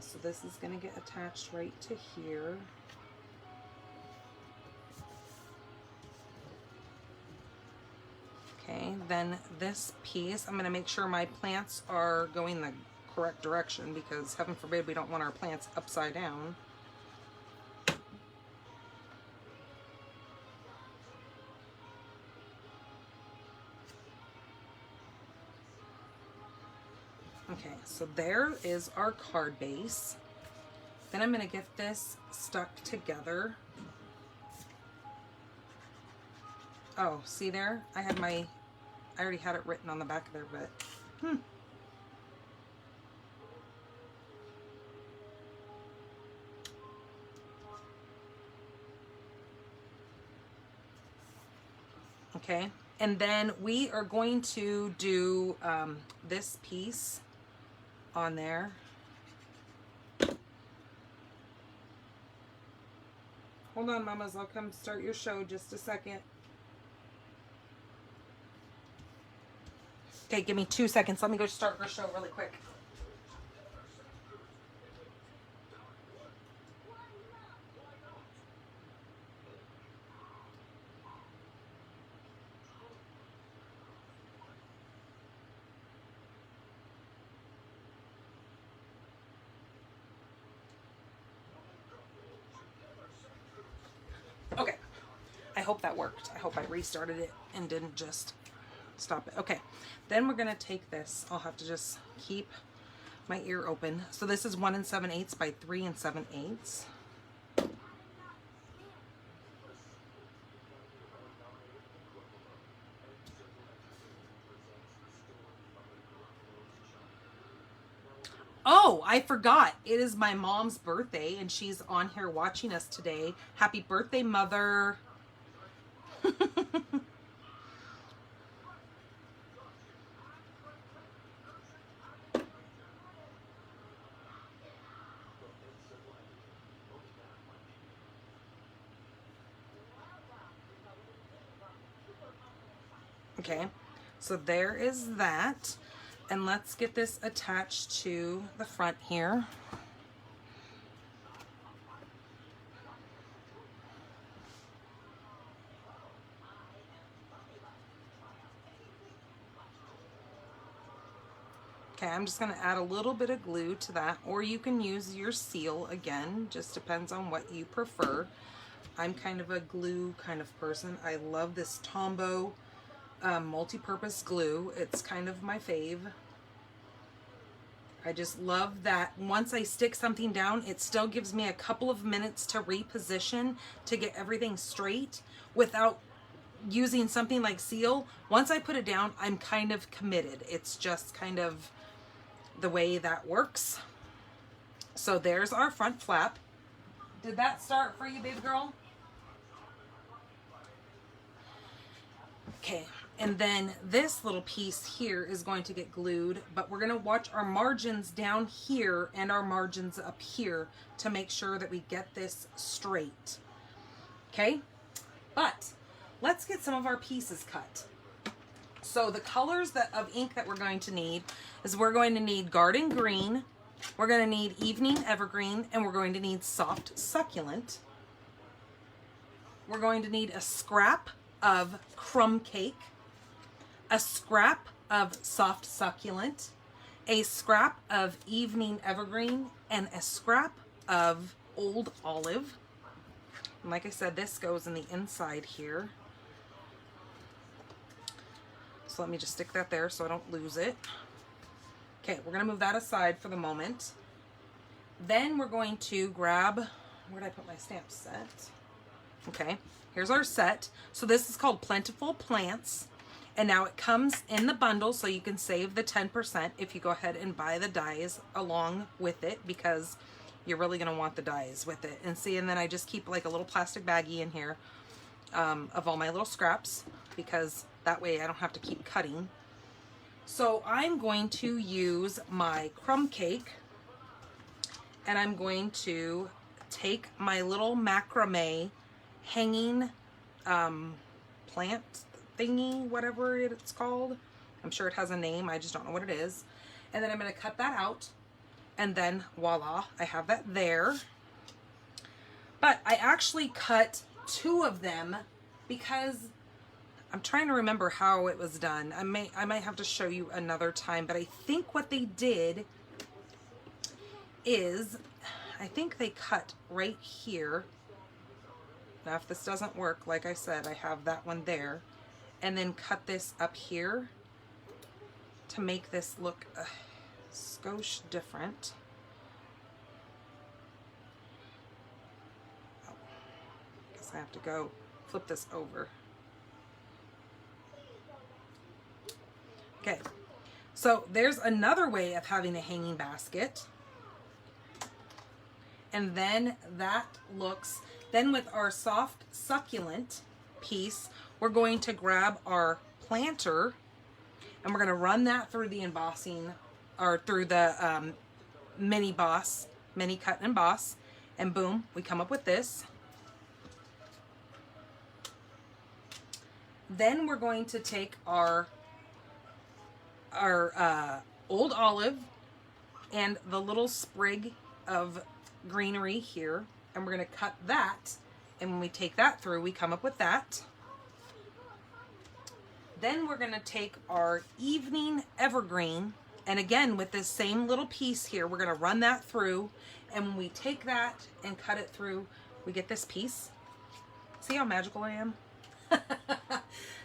so this is going to get attached right to here. Okay, then this piece, I'm going to make sure my plants are going the correct direction, because heaven forbid we don't want our plants upside down. Okay, so there is our card base. Then I'm going to get this stuck together. Oh, see there? I already had it written on the back of there, but Okay, and then we are going to do this piece on there. Hold on, mamas, I'll come start your show just a second. Okay, give me 2 seconds. Let me go start her show really quick. Okay, I hope that worked. I hope I restarted it and didn't just stop it. Okay, then we're gonna take this. I'll have to just keep my ear open. So this is 1 7/8 by 3 7/8. Oh, I forgot. It is my mom's birthday and she's on here watching us today. Happy birthday, Mother. Okay, so there is that. And let's get this attached to the front here. Okay, I'm just going to add a little bit of glue to that, or you can use your seal again, just depends on what you prefer. I'm kind of a glue kind of person. I love this Tombow multi-purpose glue. It's kind of my fave. I just love that once I stick something down, it still gives me a couple of minutes to reposition to get everything straight without using something like seal. Once I put it down, I'm kind of committed. It's just kind of the way that works. So there's our front flap. Did that start for you, baby girl? Okay, and then this little piece here is going to get glued, but we're going to watch our margins down here and our margins up here to make sure that we get this straight. Okay, but let's get some of our pieces cut. So the colors of ink that we're going to need is we're going to need garden green, we're going to need evening evergreen, and we're going to need soft succulent. We're going to need a scrap of crumb cake, a scrap of soft succulent, a scrap of evening evergreen, and a scrap of old olive. And like I said, this goes in the inside here. So let me just stick that there so I don't lose it. Okay, we're gonna move that aside for the moment. Then we're going to grab, where did I put my stamp set? Okay, here's our set. So this is called Plentiful Plants. And now it comes in the bundle, so you can save the 10% if you go ahead and buy the dies along with it, because you're really gonna want the dies with it. And see, and then I just keep like a little plastic baggie in here of all my little scraps, because that way I don't have to keep cutting. So I'm going to use my crumb cake, and I'm going to take my little macrame hanging plant thingy, whatever it's called. I'm sure it has a name, I just don't know what it is. And then I'm going to cut that out, And then voila, I have that there. But I actually cut 2 of them because I'm trying to remember how it was done. I might have to show you another time, but I think what they did is, I think they cut right here. Now if this doesn't work, like I said, I have that one there, and then cut this up here to make this look a skosh different. Oh, guess I have to go flip this over. Okay, so there's another way of having a hanging basket. And then that looks, then with our soft succulent piece, we're going to grab our planter and we're going to run that through the embossing, or through the mini cut and emboss, and boom, we come up with this. Then we're going to take our old olive and the little sprig of greenery here, and we're going to cut that, and when we take that through, we come up with that. Then we're going to take our evening evergreen, and again with this same little piece here, we're going to run that through, and when we take that and cut it through, we get this piece. See how magical I am?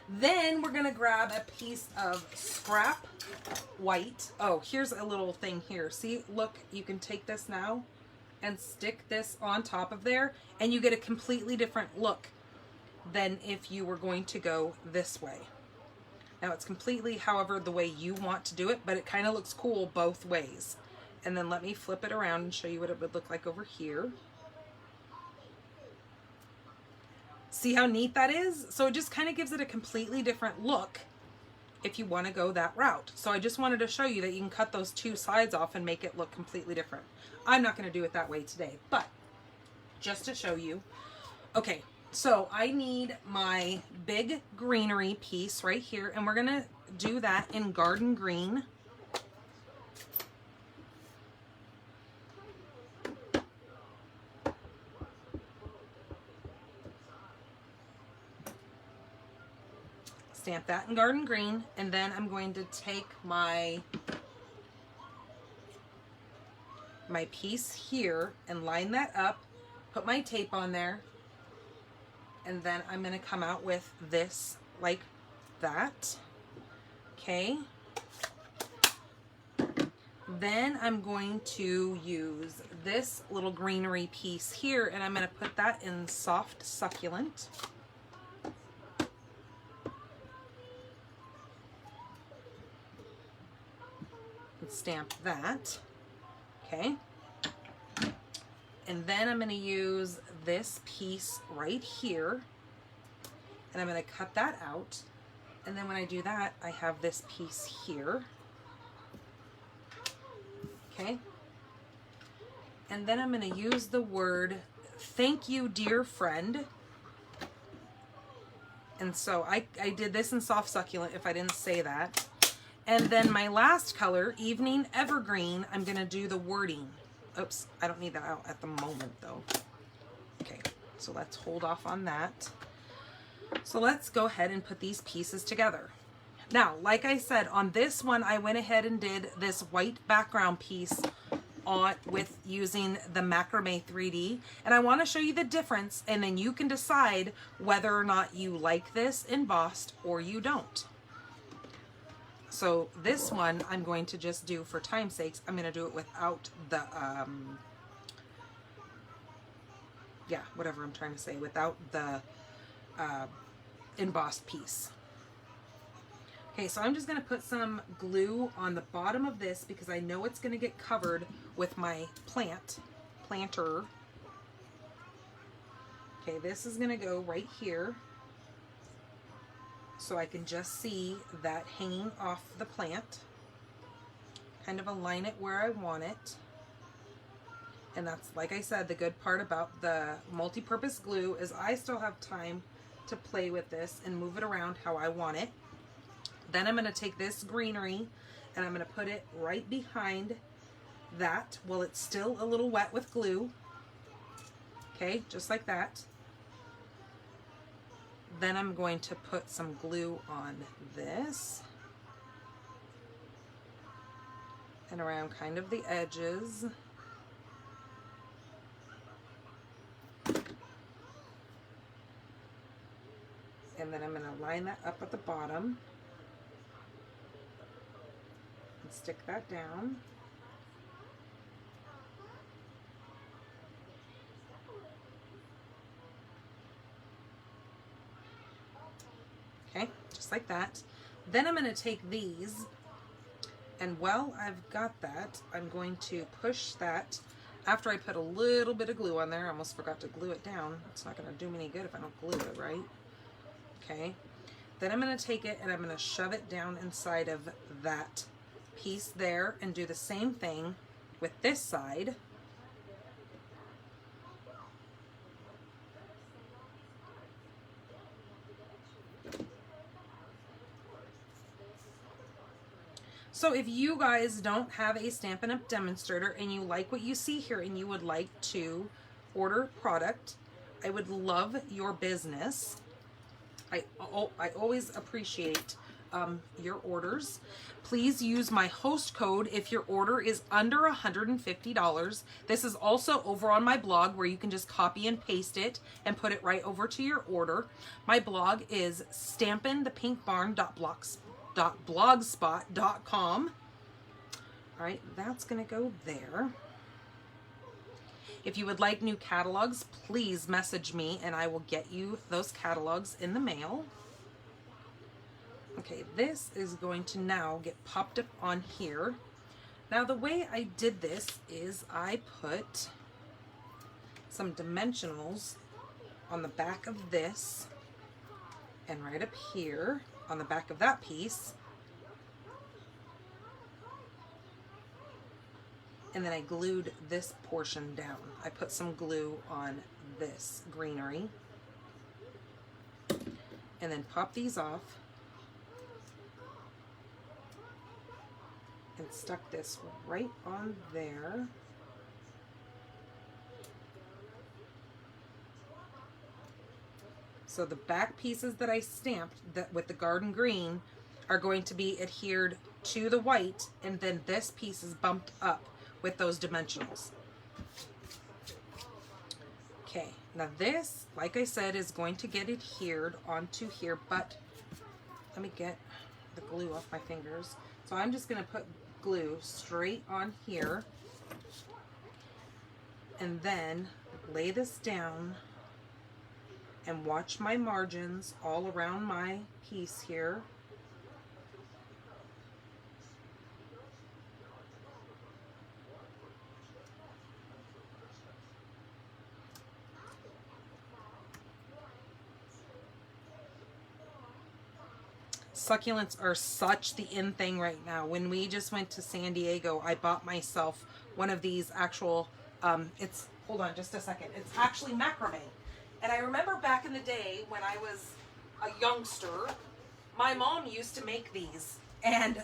Then we're going to grab a piece of scrap white. Oh, here's a little thing here. See, look, you can take this now and stick this on top of there, and you get a completely different look than if you were going to go this way. Now it's completely however the way you want to do it, but it kind of looks cool both ways. And then let me flip it around and show you what it would look like over here. See how neat that is? So it just kind of gives it a completely different look if you want to go that route. So I just wanted to show you that you can cut those 2 sides off and make it look completely different. I'm not going to do it that way today, but just to show you. Okay, so I need my big greenery piece right here, and we're going to do that in garden green. Stamp that in garden green, and then I'm going to take my piece here and line that up, put my tape on there, and then I'm going to come out with this like that. Okay. Then I'm going to use this little greenery piece here, and I'm going to put that in soft succulent. Stamp that. Okay, and then I'm going to use this piece right here, and I'm going to cut that out, and then when I do that, I have this piece here. Okay, and then I'm going to use the word "thank you, dear friend," and so I did this in soft succulent if I didn't say that. And then my last color, Evening Evergreen, I'm going to do the wording. Oops, I don't need that out at the moment though. Okay, so let's hold off on that. So let's go ahead and put these pieces together. Now, like I said, on this one, I went ahead and did this white background piece on with using the macrame 3D. And I want to show you the difference, and then you can decide whether or not you like this embossed or you don't. So this one I'm going to just do, for time's sakes, I'm going to do it without the, yeah, whatever I'm trying to say, without the embossed piece. Okay, so I'm just going to put some glue on the bottom of this because I know it's going to get covered with my planter. Okay, this is going to go right here, so I can just see that hanging off the plant. Kind of align it where I want it. And that's, like I said, the good part about the multi-purpose glue is I still have time to play with this and move it around how I want it. Then I'm going to take this greenery and I'm going to put it right behind that while it's still a little wet with glue. Okay, just like that. Then I'm going to put some glue on this and around kind of the edges. And then I'm going to line that up at the bottom and stick that down. Okay, just like that. Then I'm going to take these, and while I've got that, I'm going to push that. After I put a little bit of glue on there, I almost forgot to glue it down. It's not going to do me any good if I don't glue it, right? Okay. Then I'm going to take it and I'm going to shove it down inside of that piece there and do the same thing with this side. So if you guys don't have a Stampin' Up! Demonstrator and you like what you see here and you would like to order product, I would love your business. I always appreciate your orders. Please use my host code if your order is under $150. This is also over on my blog where you can just copy and paste it and put it right over to your order. My blog is stampinthepinkbarn.blogspot.com. All right, that's going to go there. If you would like new catalogs, please message me and I will get you those catalogs in the mail. Okay, this is going to now get popped up on here. Now the way I did this is I put some dimensionals on the back of this and right up here on the back of that piece. And then I glued this portion down. I put some glue on this greenery. And then pop these off. And stuck this right on there. So the back pieces that I stamped that with the garden green are going to be adhered to the white, and then this piece is bumped up with those dimensionals. Okay, now this, like I said, is going to get adhered onto here, but let me get the glue off my fingers. So I'm just going to put glue straight on here and then lay this down and watch my margins all around my piece here. Succulents are such the in thing right now. When we just went to San Diego, I bought myself one of these actual, it's, hold on just a second, it's actually macrame. And I remember back in the day when I was a youngster, my mom used to make these. And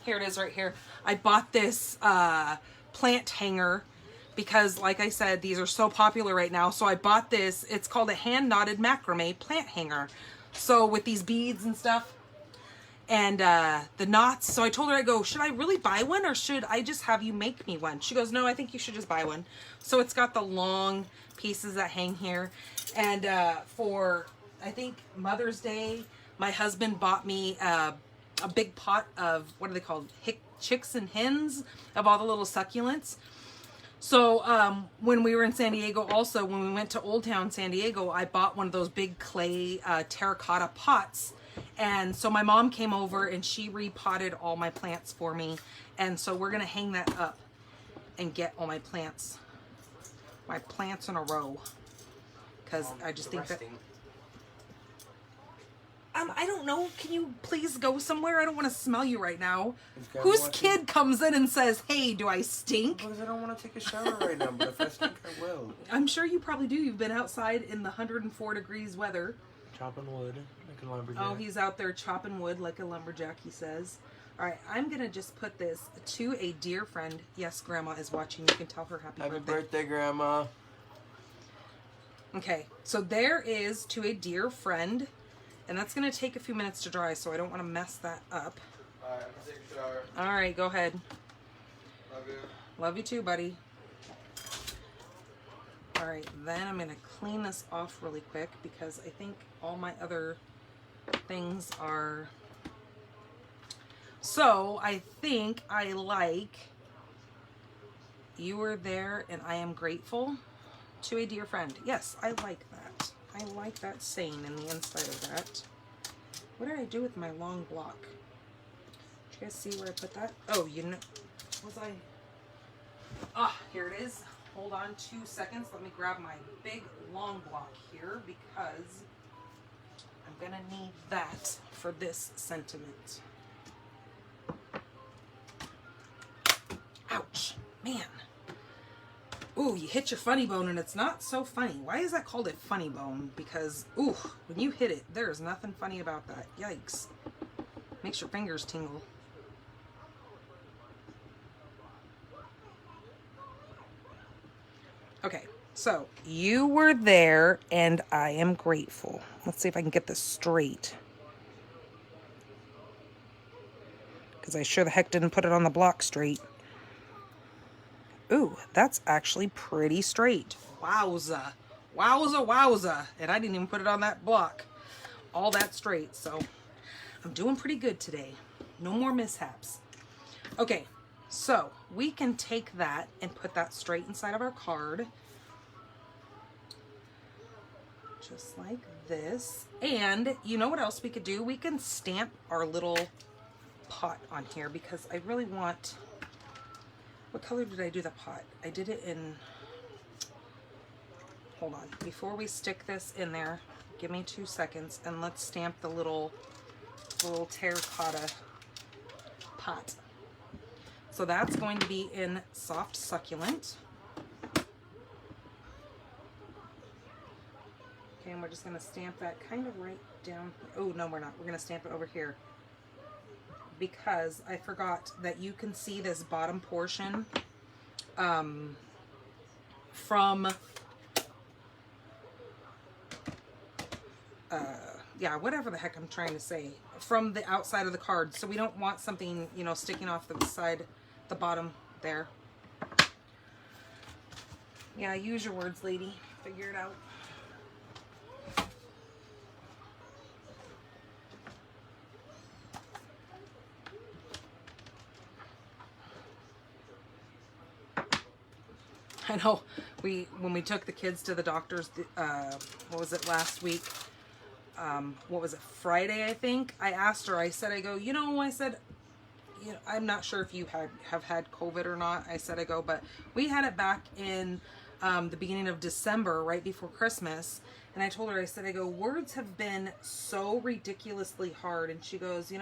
here it is right here. I bought this plant hanger because, like I said, these are so popular right now. So I bought this, it's called a hand knotted macrame plant hanger. So with these beads and stuff and the knots. So I told her, I go, should I really buy one or should I just have you make me one? She goes, no, I think you should just buy one. So it's got the long pieces that hang here. And for, I think, Mother's Day, my husband bought me a big pot of, what are they called? Chicks and hens of all the little succulents. So when we were in San Diego also, when we went to Old Town San Diego, I bought one of those big clay terracotta pots. And so my mom came over and she repotted all my plants for me. And so we're going to hang that up and get all my plants in a row. Because I just think that... I don't know. Can you please go somewhere? I don't want to smell you right now. Whose kid comes in and says, hey, do I stink? Because I don't want to take a shower right now, but if I stink, I will. I'm sure you probably do. You've been outside in the 104 degrees weather. Chopping wood like a lumberjack. Oh, he's out there chopping wood like a lumberjack, he says. All right, I'm gonna just put this to a dear friend. Yes, Grandma is watching. You can tell her Happy birthday, Grandma. Okay, so there is to a dear friend, and that's gonna take a few minutes to dry, so I don't want to mess that up. All right, I'm gonna take a shower. All right, go ahead. Love you. Love you too, buddy. All right, then I'm gonna clean this off really quick because I think all my other things are. So I think I like You Were There and I Am Grateful to a Dear Friend. Yes, I like that. I like that saying in the inside of that. What did I do with my long block? Did you guys see where I put that? Oh, you know, was I? Ah, here it is. Hold on 2 seconds. Let me grab my big long block here because I'm gonna need that for this sentiment. Ouch, man. Ooh, you hit your funny bone and it's not so funny. Why is that called a funny bone? Because, ooh, when you hit it, there's nothing funny about that. Yikes. Makes your fingers tingle. Okay, so You Were There and I Am Grateful. Let's see if I can get this straight. Because I sure the heck didn't put it on the block straight. Ooh, that's actually pretty straight. Wowza. Wowza, wowza. And I didn't even put it on that block. All that straight. So I'm doing pretty good today. No more mishaps. Okay, so we can take that and put that straight inside of our card. Just like this. And you know what else we could do? We can stamp our little pot on here because I really want... What color did I do the pot? I did it in... Hold on. Before we stick this in there, give me 2 seconds and let's stamp the little terracotta pot. So that's going to be in Soft Succulent. Okay, and we're just going to stamp that kind of right down. Oh, no, we're not. We're going to stamp it over here. Because I forgot that you can see this bottom portion from yeah, whatever the heck I'm trying to say, from the outside of the card. So we don't want something, you know, sticking off the side, the bottom there. Yeah, use your words, lady. Figure it out. I know when we took the kids to the doctor's, what was it, last week? What was it, Friday, I think? I asked her, I said, you know, I'm not sure if you have had COVID or not. But we had it back in the beginning of December, right before Christmas. And I told her, words have been so ridiculously hard. And she goes,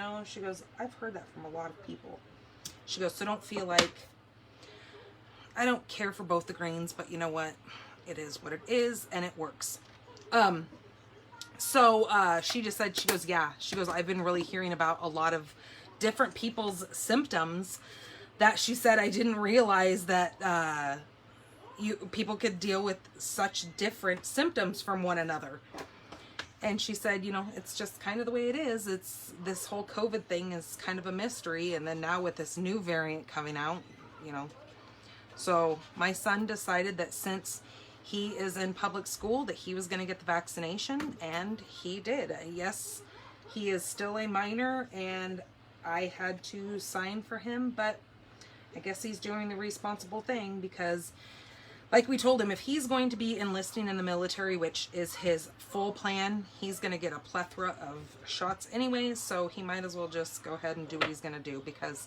I've heard that from a lot of people. She goes, so don't feel like, I don't care for both the grains, but you know what? It is what it is, and it works. So she just said, she goes, I've been really hearing about a lot of different people's symptoms that she said I didn't realize that people could deal with such different symptoms from one another. And she said, it's just kind of the way it is. It's this whole COVID thing is kind of a mystery. And then now with this new variant coming out, So my son decided that since he is in public school that he was going to get the vaccination, and he did. Yes, he is still a minor, and I had to sign for him, but I guess he's doing the responsible thing because, like we told him, if he's going to be enlisting in the military, which is his full plan, he's going to get a plethora of shots anyways, so he might as well just go ahead and do what he's going to do because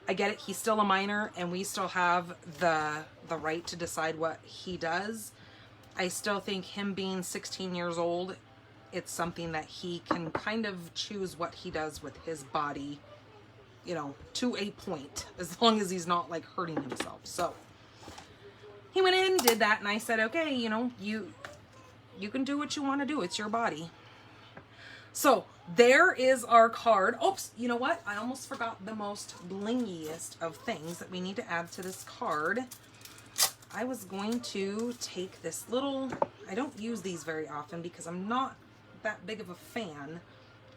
I get it, he's still a minor and we still have the right to decide what he does. I still think him being 16 years old, it's something that he can kind of choose what he does with his body, to a point, as long as he's not like hurting himself. So he went in, did that, and I said, okay, you can do what you want to do. It's your body. So there is our card. Oops, you know what? I almost forgot the most blingiest of things that we need to add to this card. I was going to take this little, I don't use these very often because I'm not that big of a fan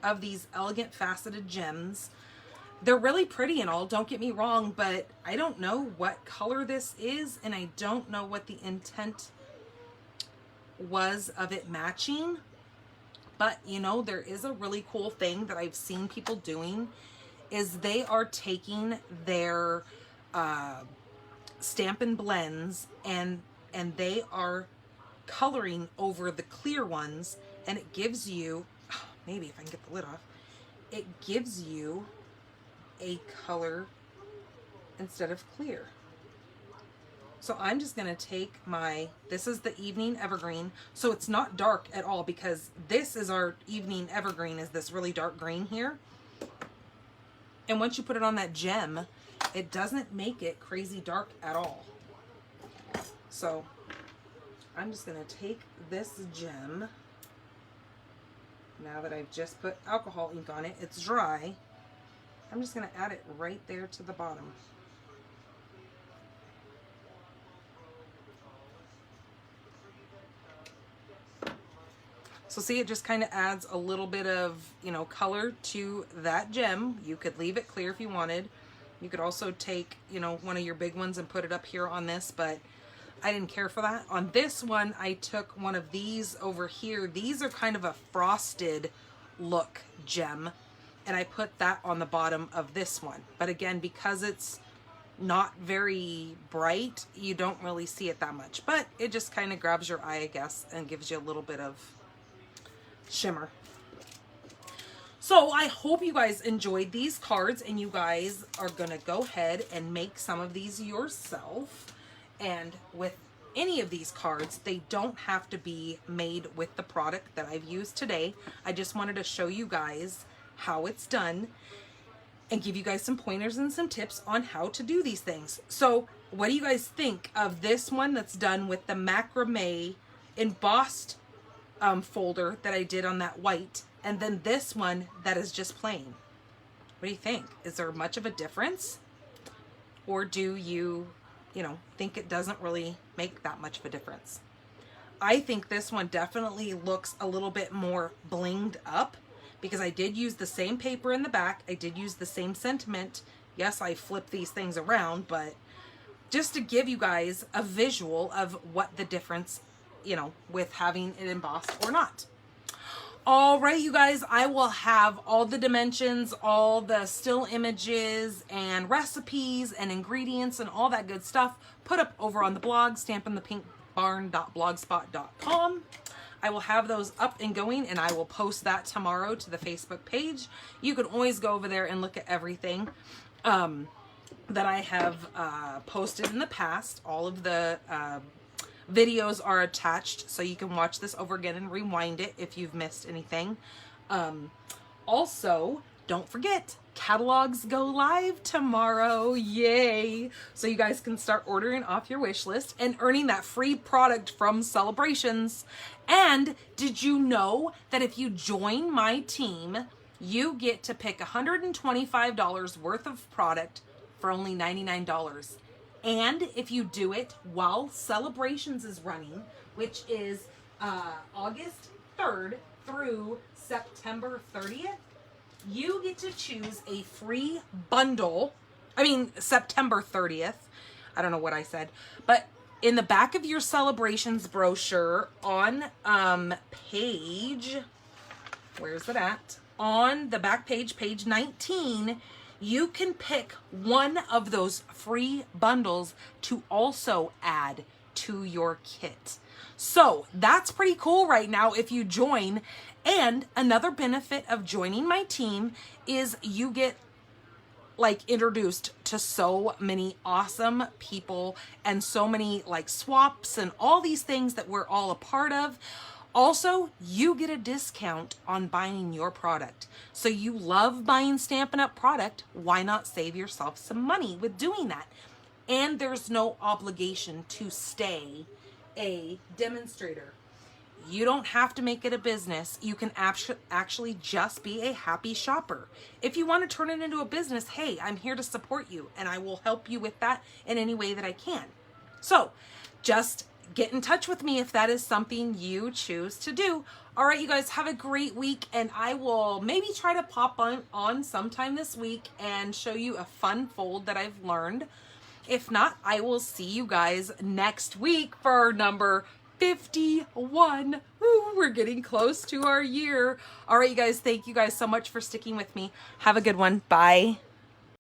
of these elegant faceted gems. They're really pretty and all, don't get me wrong, but I don't know what color this is, and I don't know what the intent was of it matching. But, you know, there is a really cool thing that I've seen people doing, is they are taking their Stampin' blends and they are coloring over the clear ones, and it gives you, maybe if I can get the lid off, it gives you a color instead of clear. So I'm just going to take my, this is the Evening Evergreen. So it's not dark at all, because this is our Evening Evergreen, is this really dark green here. And once you put it on that gem, it doesn't make it crazy dark at all. So I'm just going to take this gem, now that I've just put alcohol ink on it, it's dry. I'm just going to add it right there to the bottom. So see, it just kind of adds a little bit of, you know, color to that gem. You could leave it clear if you wanted. You could also take, you know, one of your big ones and put it up here on this, but I didn't care for that. On this one, I took one of these over here. These are kind of a frosted look gem, and I put that on the bottom of this one. But again, because it's not very bright, you don't really see it that much, but it just kind of grabs your eye, I guess, and gives you a little bit of shimmer. So I hope you guys enjoyed these cards, and you guys are gonna go ahead and make some of these yourself. And with any of these cards, they don't have to be made with the product that I've used today. I just wanted to show you guys how it's done and give you guys some pointers and some tips on how to do these things. So what do you guys think of this one that's done with the macrame embossed folder that I did on that white, and then this one that is just plain? What do you think? Is there much of a difference? Or do you know, think it doesn't really make that much of a difference? I think this one definitely looks a little bit more blinged up, because I did use the same paper in the back. I did use the same sentiment. Yes, I flipped these things around, but just to give you guys a visual of what the difference, you know, with having it embossed or not. All right, you guys, I will have all the dimensions, all the still images and recipes and ingredients and all that good stuff put up over on the blog, stampinthepinkbarn.blogspot.com. I will have those up and going, and I will post that tomorrow to the Facebook page. You can always go over there and look at everything that I have posted in the past. All of the videos are attached, so you can watch this over again and rewind it if you've missed anything. Also, don't forget, catalogs go live tomorrow. Yay! So you guys can start ordering off your wish list and earning that free product from Celebrations. And did you know that if you join my team, you get to pick $125 worth of product for only $99? And if you do it while Celebrations is running, which is August 3rd through September 30th, you get to choose a free bundle. September 30th. I don't know what I said. But in the back of your Celebrations brochure on page, where's it at? On the back page, page 19, you can pick one of those free bundles to also add to your kit. So that's pretty cool right now if you join. And another benefit of joining my team is you get introduced to so many awesome people and so many swaps and all these things that we're all a part of. Also, you get a discount on buying your product. So you love buying Stampin' Up! Product, why not save yourself some money with doing that? And there's no obligation to stay a demonstrator. You don't have to make it a business. You can actually just be a happy shopper. If you want to turn it into a business, hey, I'm here to support you and I will help you with that in any way that I can. So just get in touch with me if that is something you choose to do. All right, you guys, have a great week, and I will maybe try to pop on sometime this week and show you a fun fold that I've learned. If not, I will see you guys next week for number 51. Ooh, we're getting close to our year. All right, you guys, thank you guys so much for sticking with me. Have a good one. Bye.